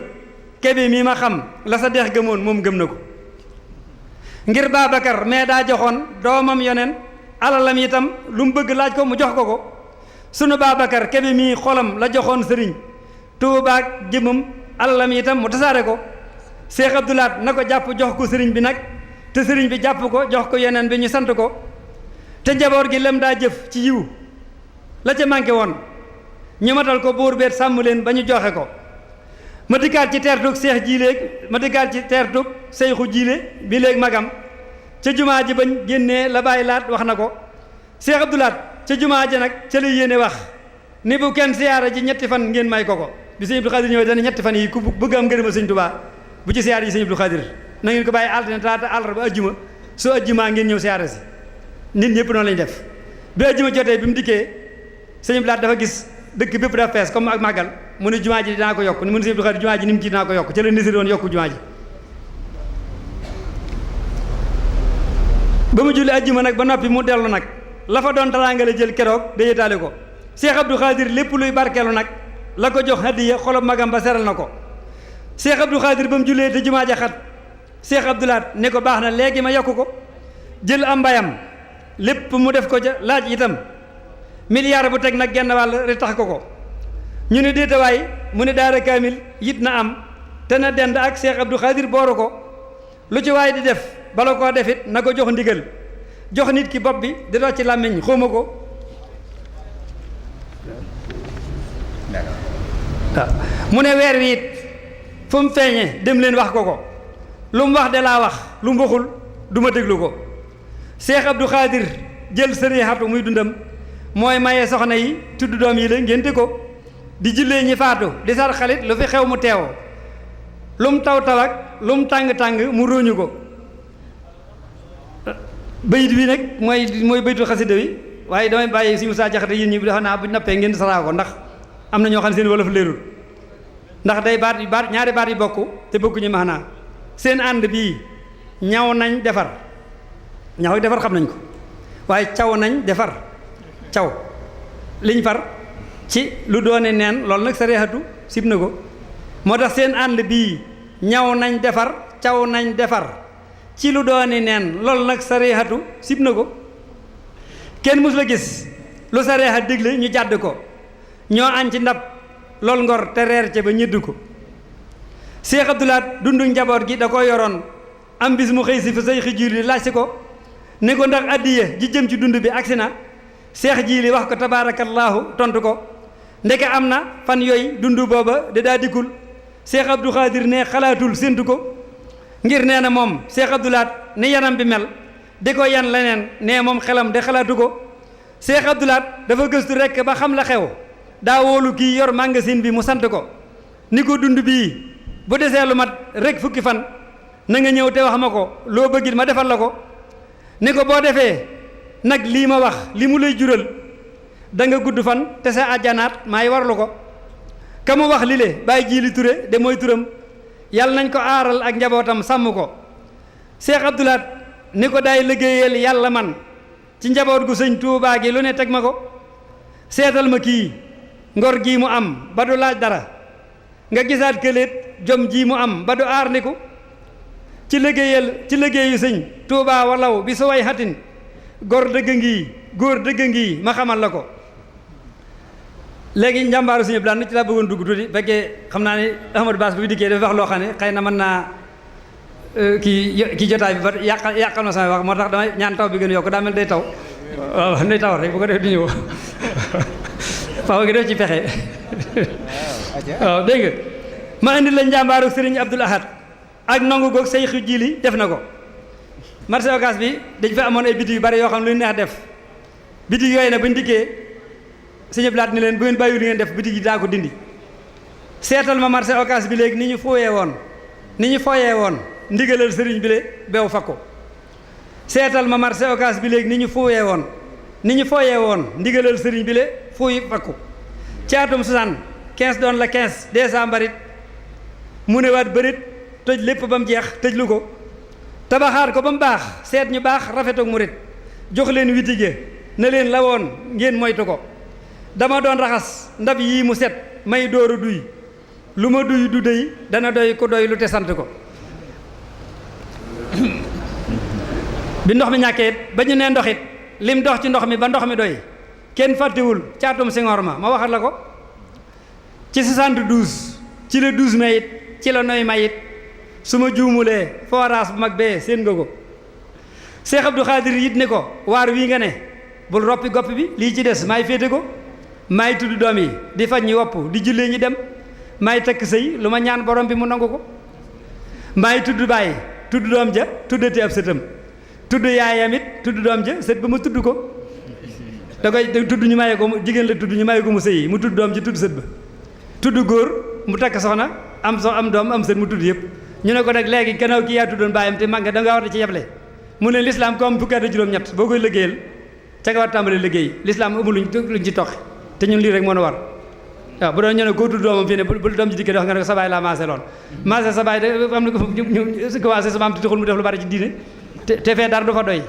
Kebe mii ma xam la Sadiq gëmoon moom gëm na ko ngir Babacar mais daa joxoon doomam yoneen alalam itam lu mu bëgg laaj ko mu jox ko ko sunu Babacar Kebe mii xolam la joxoon sëriñ tuubaak jëmam alalam itam mu tasaare ko Seex Abdou Lahat na ko jàpp jox ko sëriñ bi nag te sëriñ bi jàpp ko jox ko yeneen bi ñu sant ko te njaboot gi lem daa jëf ci yiw la ca manqué woon ñu matal ko buur beet sàmm leen ba ñu joxe ko ma dikkaat ci teertug Seex Jiile ma dikkaat ci teertug Seyxu Jiile bi léegi magam ca jumaa ji bañ génnee la bàyyi laat wax na ko Seex Abdou Lahat ca jumaa ji nag ca la yéene wax ni bu kenn siyaara ji ñetti fan ngeen may ko bi Sëñ Abdou Khadir ñëwee dana ñetti fan yi ku bëgg am ngërëmal Sëñ Tuubaa bu ci siyaara ji Sëñ Abdou Khadir na ngeen ko bàyyi altine talaata àllarba ajjuma soo ajjumaa ngeen ñëw siyaara si nit ñëpp noonu lañu def bi ajjuma jotee bi mu dikkee Sëñ Abdou Lahat dafa gis dëkk bépp dafa fees comme ak màggal mu ne jumaa ji dinaa ko yokk ni mu ne Sëñ Abdou Khadir jumaa ji ni mu ci dinaa ko yokk ca la nisir woon yokku jumaa ji ba mu julli ajjuma nag ba noppi mu dellu nag la fa doon taraanga la jël keroog da yéetaale ko Seex Abdou Khadir lépp luy barkeelu nag la ko jox hadiya xolob magam ba seral na ko Seex Abdou Khadir ba mu jullee te jumaa ja xat Seex Abdou Lahat ne ko baax na léegi ma yokk ko jël am mbayam lépp mu def ko ca laaj itam milliard bu teg nag genn wàll rek tax ko ñu ne déetawaay mu ne daara kaamil yit na am te na dend ak Seex Abdou Khadir booru ko lu ci waay di def bala koo defit na ko jox ndigal jox nit ki bopp bi di dox ci làmmiñ xóoma ko waaw mu ne weer wi it fu mu feeñee dem leen wax ko lu mu wax de laa wax lu mu waxul du ma déglu ko Seex Abdou Khadir jël sëriñatu muy dundam mooy maye soxna yi tudd doom yi la ngénte ko di jullee ñi faatu di sar xalit lu fi xew mu teew lu mu taw taw ak lu mu tàng-tàng mu róoñu ko bayit bi nag mooy baytu xasida wi waaye damay bàyyi si Moussa Jaxate yéen ñi bi dafa naa bu nappee ngeen saraa ko ndax am na ñoo xam ne seen wolof leerul ndax day baat ñaari baat yi bokk te bokkuñu maanaa seen ànd bii ñaw nañ defar ñaw defar xam nañ ko waaye caw nañ defar caw liñ far ci lu doone neen loolu nag sariatu sib na ko moo tax seen ànd bii ñaw nañ defar caw nañ defar ci lu doone neen loolu nag sariatu sib na ko kenn mus la gis lu sariat digle ñu jàdd ko ñoo añ ci ndab lool ngor te reer ca ba ñëdd ko Cheikh Abdoulaat dundu njaboot gi da ko yoroon am bis mu xëy si fa say xi jiili laaj si ko ne ko ndax addiya ji jëm ci dund bi agsi na Cheikh jiili wax ko tabaarakallaahu tontu ko ndeke am na fan yooyu dund booba da daa dikkul Cheikh Abdou Khadir ne xalaatul séntu ko ngir nee na moom Cheikh Abdoulaat ni yanam bi mel di ko yan leneen nee moom xelam de xalaatu ko Cheikh Abdoulaat dafa gëstu rekk ba xam la xew daa wóolu kii yor magasin bi mu sant ko ni ko dund bii bu desee lu mat rek fukki fan na nga ñëw te wax ma ko loo bëggit ma defal la ko ni ko boo defee nag lii ma wax li mu lay jural da nga gudd fan te sa àjjanaat maay warlu ko ka mu wax li le bàyyi jiili ture de mooy turam yàlla nañ ko aaral ak njabootam sàmm ko Cheikh Abdoulaat ni ko daay liggéeyal yàlla man ci njaboot gu sëñ Tuubaa gi lu ne teg ma ko seetal ma kii ngor gii mu am ba du laaj dara nga gisaat këléet jom ji mu am ba du aar ndiku ci liggéeyu sëñ Tuubaa walaw bi su way xatin góor dëgg ngi ma xamal la ko léegi njàmbaaru suñu plan ci laa bëggoon dugg tuuti fekkee xam naa ne Ahmadou Bass bi dikkee dafa wax loo xam ne xëy na mën naa kii jotaay bi ba yàqal ma sama wax moo tax damay ñaan taw bi gën a yokk daa mel day taw waaw day taw rek bu ko def di ñëw faaw nga def ci pexe waaw dégg nga ma indi la njàmbaaru Serigne Abdoul Ahad ak nangu goog say xu jili def na ko marché Ocass bi dañ fa amoon ay bitig yu bari yoo xam ne lu neex def bitig yooyu nag bañ dikkee Sëñ Abdou Lahad ni leen bu ngeen bàyyiwul li ngeen def bitig yi daa ko dindi seetal ma marché Ocass bi léegi ni ñu fooyee woon ndigalal sëriñ bi le beew fakko seetal ma marché Ocass bi léegi ni ñu fooyee woon ndigalal sëriñ bi le fuuy fakku ci atum 75 doon la 15 décembre it mu ne waat bërit tëj lépp ba mu jeex tëj lu ko tabaxaat ko ba mu baax seet ñu baax rafet ak murit jox leen witige na leen la woon ngeen moytu ko dama doon raxas ndab yii mu set may dóoru duy lu ma duy du dey dana doy ku doy lu te sant ko bi ndox mi ñàkkee it ba ñu nee ndox it lim dox ci ndox mi ba ndox mi doy kenn fàttewul caatum Senghor ma waxat la ko ci 72 ci le 12 mai it ci la noy may it su ma juumulee forage bu mag bee seen nga ko Cheikh Abdou Khadir it ne ko waar wii nga ne bul roppi gopp bi lii ci des maay féete ko maay tudd doom yi di faj ñi wopp di jullee ñi dem maay takk sëy lu ma ñaan borom bi mu nangu ko maay tudd bàyyi tudd doom ja tuddati ab sëtam tudd yaayam it tudd doom ja sët ba ma tudd ko da koy tudd ñu maye ko jigéen la tudd ñu maye ko mu sëyi mu tudd doom ji tudd sët ba tudd góor mu takk soxna am doom am sët mu tudd yëpp ñu ne ko nag léegi gannaaw kii yaa tuddoon bàyyam te mag nga da ngaa war a ci yeble mu ne lislaam ko am fukki at ak juróom-ñett boo koy liggéeyal ca nga war tàmbalee liggéey lislaam amul luñ ci toqi te ñun lii rek moo nu war waaw bu doon ñu ne koo tudd doomam fii ne bu doom ji dikkee wax nga ne ko sa baay laa maase lool maase sa baay de am na ko ñu commencé sa maam te taxul mu def lu bari ci diine te fee dara du fa doy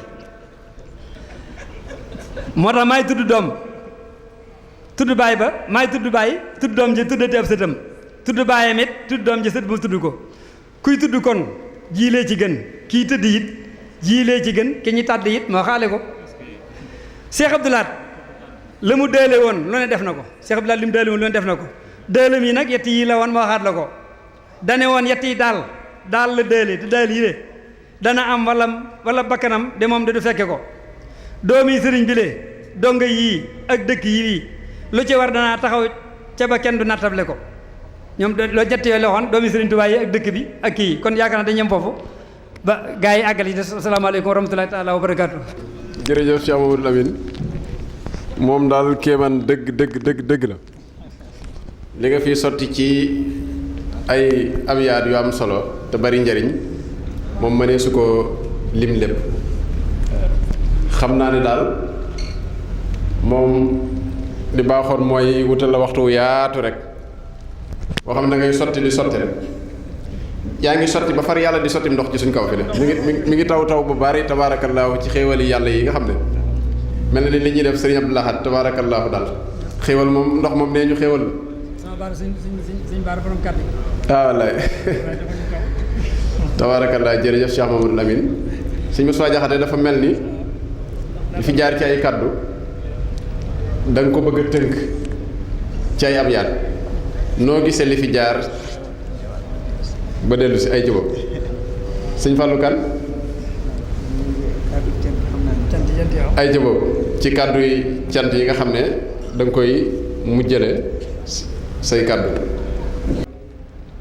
moo tax maay tudd doom tudd baay ba maay tudd baay tudd doom ji tuddati ab sëtam tudd baayam it tudd doom ji sët bu tudd ko kuy tudd kon jiilee ci gën kii tëdd it jiilee ci gën ki ñi tàdd it moo xaale ko Cheikh Abdou Lahad la mu dële woon lu ne def na ko Cheikh Abdou Lahad li mu dële woon lu ne def na ko dëlem yi nag yett yi la woon ma waxaat la ko dane woon yett yi daal la dële te daal yi de dana am wala bakkanam de moom de du fekke ko doomi sëriñ bi le donga yii ak dëkk yii lu ci war danaa taxaw ca ba kenn du nattable ko ñoom loo ñett yooyu la waxoon doomi sëriñ Tuubaa yi ak dëkk bi ak kii kon yaakaar naa dañu yem foofu ba gaa yi àggal yi des asalaamaaleykum wa rahmatulahi taala wa barakaatu. jërëjëf Cheikh Mamadou Lamine moom daal kéemaan dëgg la li nga fi sotti ci ay abiyaat yu am solo te bari njariñ moom mënee su ko lim lépp xam naa ne daal moom li baaxoon mooy wutal la waxtu yaatu rek boo xam ne da ngay sotti di sotti rek yaa ngi sotti ba far yàlla di sotti ndox ci suñ kaw fi ne mi ngi taw bu bari tabaarakallaahu ci xéewali yàlla yi nga xam ne mel na ni li ñuy def sëriñ Abdou Lahad tabaarakallaahu daal xéewal moom ndox moom nee ñu xéewal wallaay tabaarakallaahu jërëjëf Cheikh Mamadou Lamine sëñ Moussa Diakhaté dafa mel ni li fi jaar ci ay kaddu da nga ko bëgg a tënk ci ay abyaat noo gisee li fi jaar ba dellu si ay jëbam sëñ Fallou Kane ay jëbam ci kàddu yi cant yi nga xam ne da nga koy mujjale say kàddu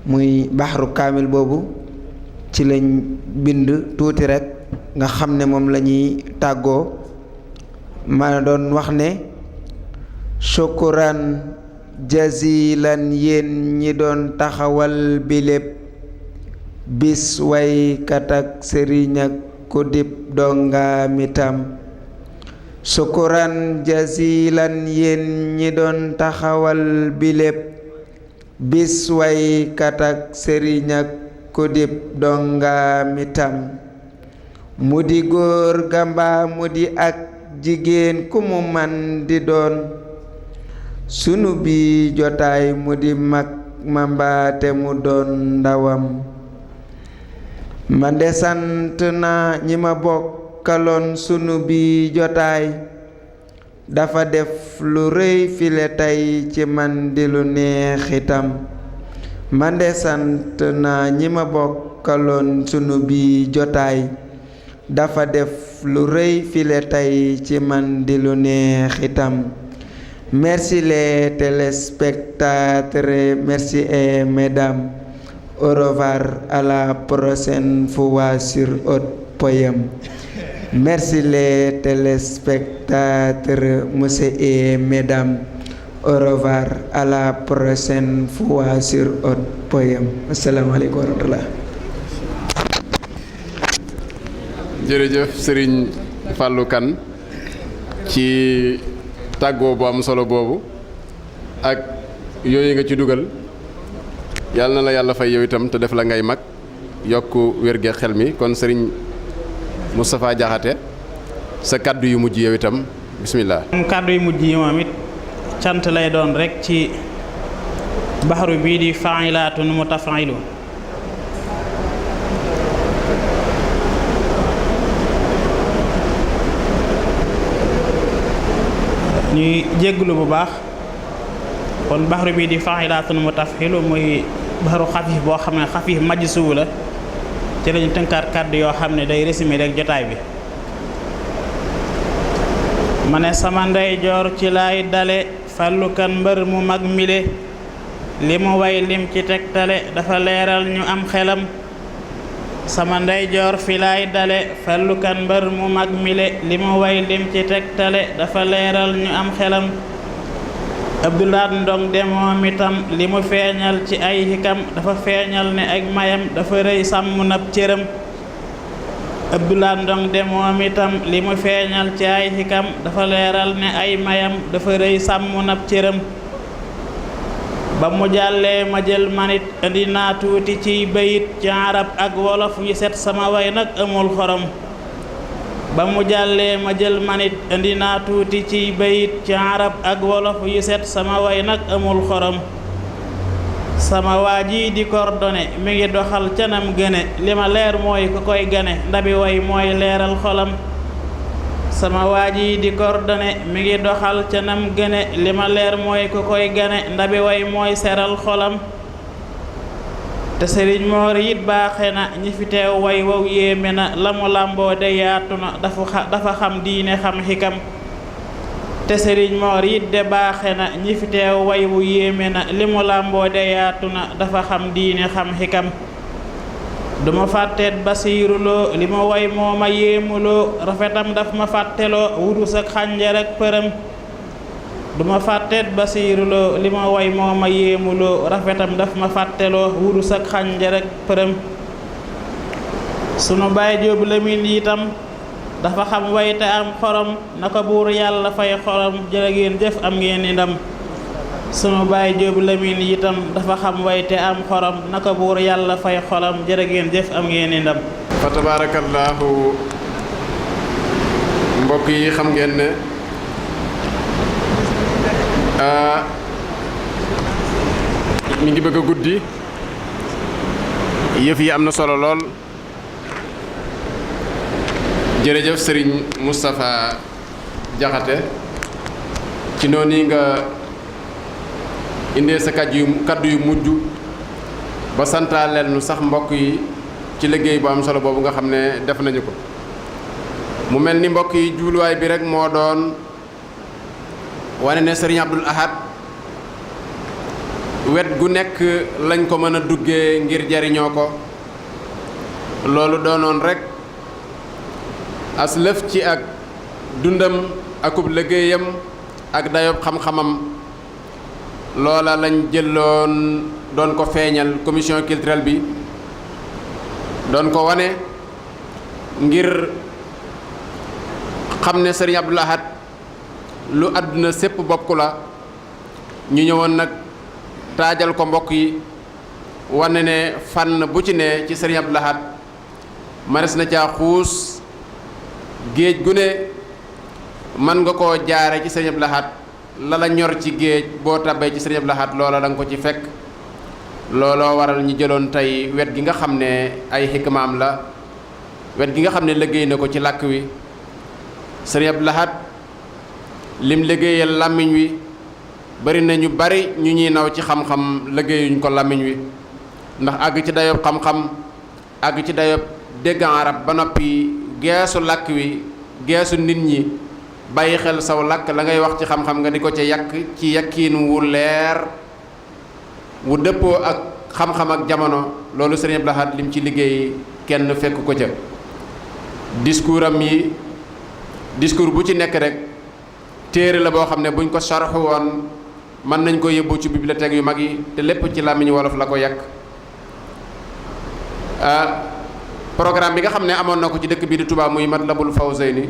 muy baxaru kaamil boobu ci lañ bind tuuti rek nga xam ne moom la ñuy tàggoo ma doon wax ne shukran jazilan yéen ñi doon taxawal bi lépp bis waykat ak sëriñ ak ku dib dongaamitam shukran jazilan yéen ñi doon taxawal bi lépp bis waykat ak sëriñ ak ku dib dongaamitam mu di góor gamba mu di ak jigéen ku mu man di doon sunu bi jotaay mu di mag ma mbaate mu doon ndawam man de sant naa ñi ma bokkaloon sunu bi jotaay dafa def lu rëy file tey ci man di lu neex itam man de sant naa ñi ma bokkaloon sunu bi jotaay dafa def lu rëy file tey ci man di lu neex itam. Merci les téléspectateurs, merci et mesdames. Au revoir, à la prochaine fois sur Haute Poème. Merci les téléspectateurs, monsieur et mesdames. Au revoir, à la prochaine fois sur Haute Poème. Assalamu alaikum wa rahmatullah. jërëjëf Serigne Fallou Kane ci tàggoo bu am solo boobu ak yooyu nga ci dugal yàlla na la yàlla fay yow itam te def la ngay mag yokk wér-ge xel mi kon Serigne Moustapha Diakhaté sa kàddu yu mujj yow itam bismillah. kàddu yu mujj yi moom it cant lay doon rek ci baxaru bii di fa'ilaatun mutafa'ilu ñuy jégglu bu baax kon baxaru bii di fa'ilaatun mutafa'ilu muy baxaru xafiif boo xam ne xafiif majsuwu la ci lañu tënkaat kàddu yoo xam ne day résumé rek jotaay bi ma ne sama ndeyjoor ci laay dale Fallou Kane mbër mu mag mile li mu way lim ci tegtale dafa leeral ñu am xelam sama ndeyjoor fi laay dale Fallou Kane mbër mu mag mile li mu way lim ci tegtale dafa leeral ñu am xelam Abdou Lahad Ndong de moom itam li mu feeñal ci ay xikam dafa feeñal ne ak mayam dafa rëy sàmm nab cëram Abdou Lahad Ndong de moom itam li mu feeñal ci ay xikam dafa leeral ne ay mayam dafa rëy sàmm nab cëram ba mu jàllee ma jël manit indi naa tuuti ciy bayit ci arab ak wolof yu set sama way nag amul xorom ba mu jàllee ma jël manit indi naa tuuti ciy bayit ci arab ak wolof yu set sama way nag amul xorom sama waa ji di coordonné mi ngi doxal canam gëne li ma leer mooy ku koy gane ndabi way mooy leeral xolam sama waa ji di coordonné mi ngi doxal canam gëne li ma leer mooy ku koy gane ndabi way mooy seral xolam te Sëriñ Moor it baaxe na ñi fi teew way wow yéeme na la mu làmboo de yaatu na dafa xam diine xam xikam te Sëriñ Moor it de baaxe na ñi fi teew way wu yéeme na li mu làmboo de yaatu na dafa xam diine xam xikam duma fàtteet basiiruloo li ma way moo ma yéemuloo rafetam daf ma fàtteloo wurus ak xànjar ak përëm duma fàtteet basiiruloo li ma way moo ma yéemuloo rafetam daf ma fàtteloo wurus ak xànjar ak përëm sunu baay Jóob Lamin itam dafa xam way te am xorom na ko buur yàlla fay xorom jërë ngeen jëf am ngeen i ndam sunu baay Jóob Lamin itam dafa xam way te am xorom na ko buur yàlla fay xorom jërë ngeen jëf am ngeen i ndam. fa tabaarakallaahu mbokk yi xam ngeen ne mi ngi bëgg a guddi yëf yi am na solo lool. jërëjëf Serigne Moustapha Jaxate ci noonu yi nga indee sa kaddu yu mujj ba santaaleel nu sax mbokk yi ci liggéey bu am solo boobu nga xam ne def nañu ko. mu mel ni mbokk yi jubluwaay bi rek moo doon wane ne Serigne Abdoul Ahad wet gu nekk lañ ko mën a duggee ngir jariñoo ko loolu doonoon rek as lëf ci ak dundam akub liggéeyam ak dayob xam-xamam loola lañ jëloon doon ko feeñal commission culturelle bi doon ko wane ngir xam ne Serigne Abdoul Ahad lu àdduna sépp bokk la ñu ñëwoon nag taajal ko mbokk yi wane ne fànn bu ci ne ci Serigne Abdoul Ahad manes na caa xuus géej gu ne mën nga koo jaare ci Serigne Abdoul Ahad la la ñor ci géej boo tabbee ci Serigne Abdoul Ahad loola da nga ko ci fekk looloo waral ñu jëloon tey wet gi nga xam ne ay xikmaam la wet gi nga xam ne liggéey na ko ci làkk wi Serigne Abdoul Ahad lim liggéeyal làmmiñ wi bari na ñu bari ñu ñuy naw ci xam-xam liggéeyuñ ko làmmiñ wi ndax àgg ci dayob xam-xam àgg ci dayob dégg arab ba noppi geesu làkk wi geesu nit ñi bàyyi xel saw làkk la ngay wax ci xam-xam nga di ko ca yàq ci yakkiin wu leer wu dëppoo ak xam-xam ak jamono loolu Serigne Abdoul Ahad lim ci liggéey kenn fekk ko ca discours am yi discours bu ci nekk rek téere la boo xam ne buñ ko sarxu woon mën nañ ko yóbbu ci bibliothèque yu mag yi te lépp ci làmmiñu wolof la ko yàq programme bi nga xam ne amoon na ko ci dëkk bii di Touba muy Matlabul Fawzayni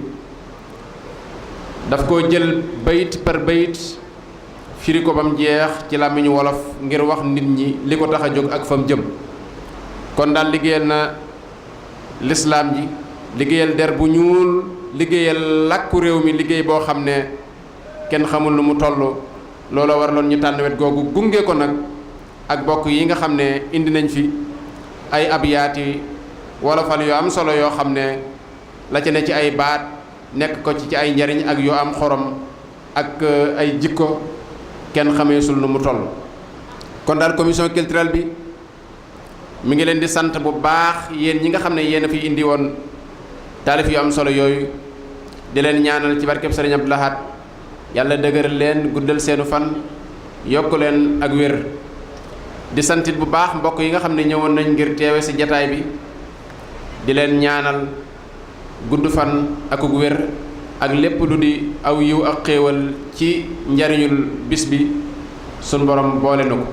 daf koo jël bayit par bayit firi ko ba mu jeex ci làmmiñu wolof ngir wax nit ñi li ko tax a jóg ak fa mu jëm kon daal liggéeyal na lislaam ji liggéeyal der bu ñuul liggéeyal làkku réew mi liggéey boo xam ne kenn xamul lu mu toll looloo waraloon ñu tànn wet googu gunge ko nag ak bokk yi nga xam ne indi nañ fi ay abyaati wolofal yu am solo yoo xam ne la ca ne ci ay baat nekk ko ci ay njariñ ak yu am xorom ak ay jikko kenn xameesul nu mu toll kon daal commission culturelle bi mi ngi leen di sant bu baax yéen ñi nga xam ne yéen a fi indi woon taalif yu am solo yooyu di leen ñaanal ci barkeb Serigne Abdoul Ahad yàlla dëgëral leen guddal seenu fan yokk leen ak wér di santit bu baax mbokk yi nga xam ne ñëwoon nañ ngir teewe ci jataay bi di leen ñaanal gudd fan akuk wér ak lépp lu di aw yiw ak xéewal ci njariñul bis bi sun borom boole na ko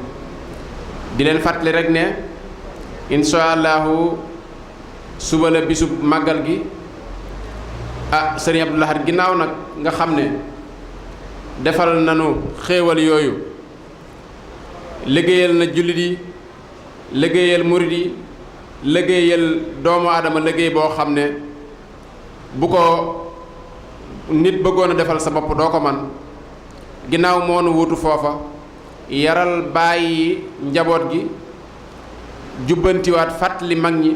di leen fàttali rek ne insha allahu suba la bisub màggal gi Serigne Abdoul Ahad ginnaaw nag nga xam ne defal nanu xéewal yooyu liggéeyal na jullit yi liggéeyal murid yi liggéeyal doomu aadama liggéey boo xam ne bu ko nit bëggoon a defal sa bopp doo ko man ginnaaw moo nu wutu foofa yaral bàyyi njaboot gi jubbantiwaat fàttali mag ñi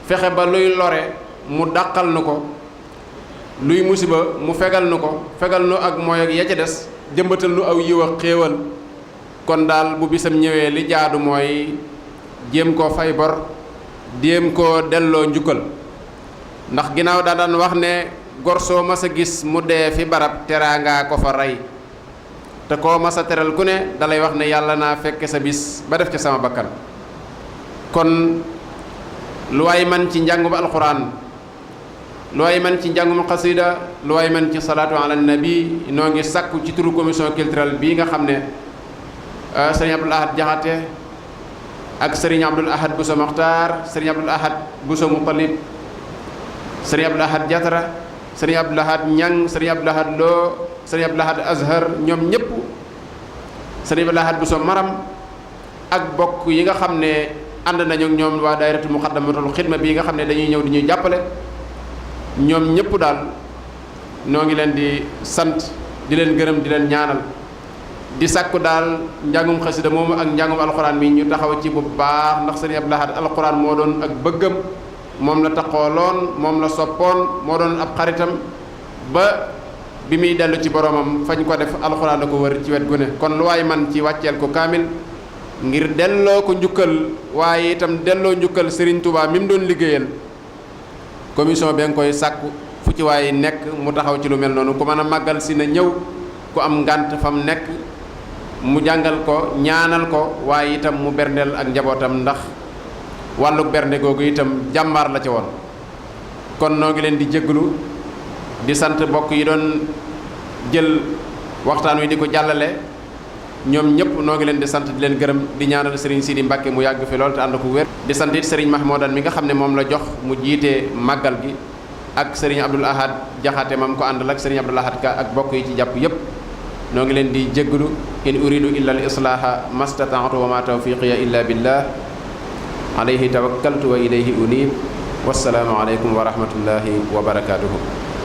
fexe ba luy lore mu dàqal nu ko luy musiba mu fegal nu ko fegal nu ak mooy ak ya ca des jëmbatal nu aw yiw ak xéewal kon daal bu bisam ñëwee li jaadu mooy jéem koo fay bor jéem koo delloo njukkal ndax ginnaaw daa daan wax ne gor soo mas a gis mu dee fi barab teraangaa ko fa rey te koo mas a teral ku ne dalay wax ne yàlla naa fekke sa bis ba def ca sama bakkan kon lu waay man ci njàngum alxuraan lu waay man ci njàngum xasida lu waay man ci salaatu ala nabi noo ngi sàkku ci turu commission culturelle bii nga xam ne sëriñ Abdoul Ahad Jaxate ak sëriñ Abdoul Ahad Bousso Maxtaar sëriñ Abdoul Ahad Bousso Mutalib sëriñ Abdou Lahad Jatara sëriñ Abdou Lahad Ñang sëriñ Abdou Lahad Lo sëriñ Abdou Lahad Azhar ñoom ñëpp sëriñ Abdou Lahad Bousso Maram ak bokk yi nga xam ne ànd nañu ak ñoom waa daayiratu Muxaddamatul Xidma bii nga xam ne dañuy ñëw di ñuy jàppale ñoom ñëpp daal noo ngi leen di sant di leen gërëm di leen ñaanal di sàkku daal njàngum xasida moomu ak njàngum alxuraan mi ñu taxaw ci bu baax ndax sëriñ Abdou Lahad alxuraan moo doon ak bëggam moom la taxooloon moom la soppoon moo doon ab xaritam ba bi muy dellu ci boromam fañ ko def alxuraan da ko wër ci wet gu ne kon lu waay man ci wàcceel ko kaamil ngir delloo ko njukkal waaye itam delloo njukkal Serigne Touba mi mu doon liggéeyal commission bi nga koy sàkku fu ci waaye nekk mu taxaw ci lu mel noonu ku mën a màggal si na ñëw ku am ngànt fa mu nekk mu jàngal ko ñaanal ko waaye itam mu berndeel ak njabootam ndax wàllu bernde googu itam jàmbaar la ca woon kon noo ngi leen di jégalu di sant mbokk yi doon jël waxtaan wi di ko jàllale ñoom ñëpp noo ngi leen di sant di leen gërëm di ñaanal Serigne Sidi Mbacke mu yàgg fi lool te ànd ko wér di sant it Serigne Mahmoudan mi nga xam ne moom la jox mu jiite màggal gi ak Serigne Abdoul Ahad Jaxate mam ko àndal ak Serigne Abdoul Ahad Ka ak bokk yi ci jàpp yëpp noo ngi leen di jégalu in uridu illa al islaha mastata'tu wa ma tawfiqiya illa billah alayhi tawakkaltu wa ilayhi unib wassalaamu aleykum wa rahmatullahi wa barakatuhu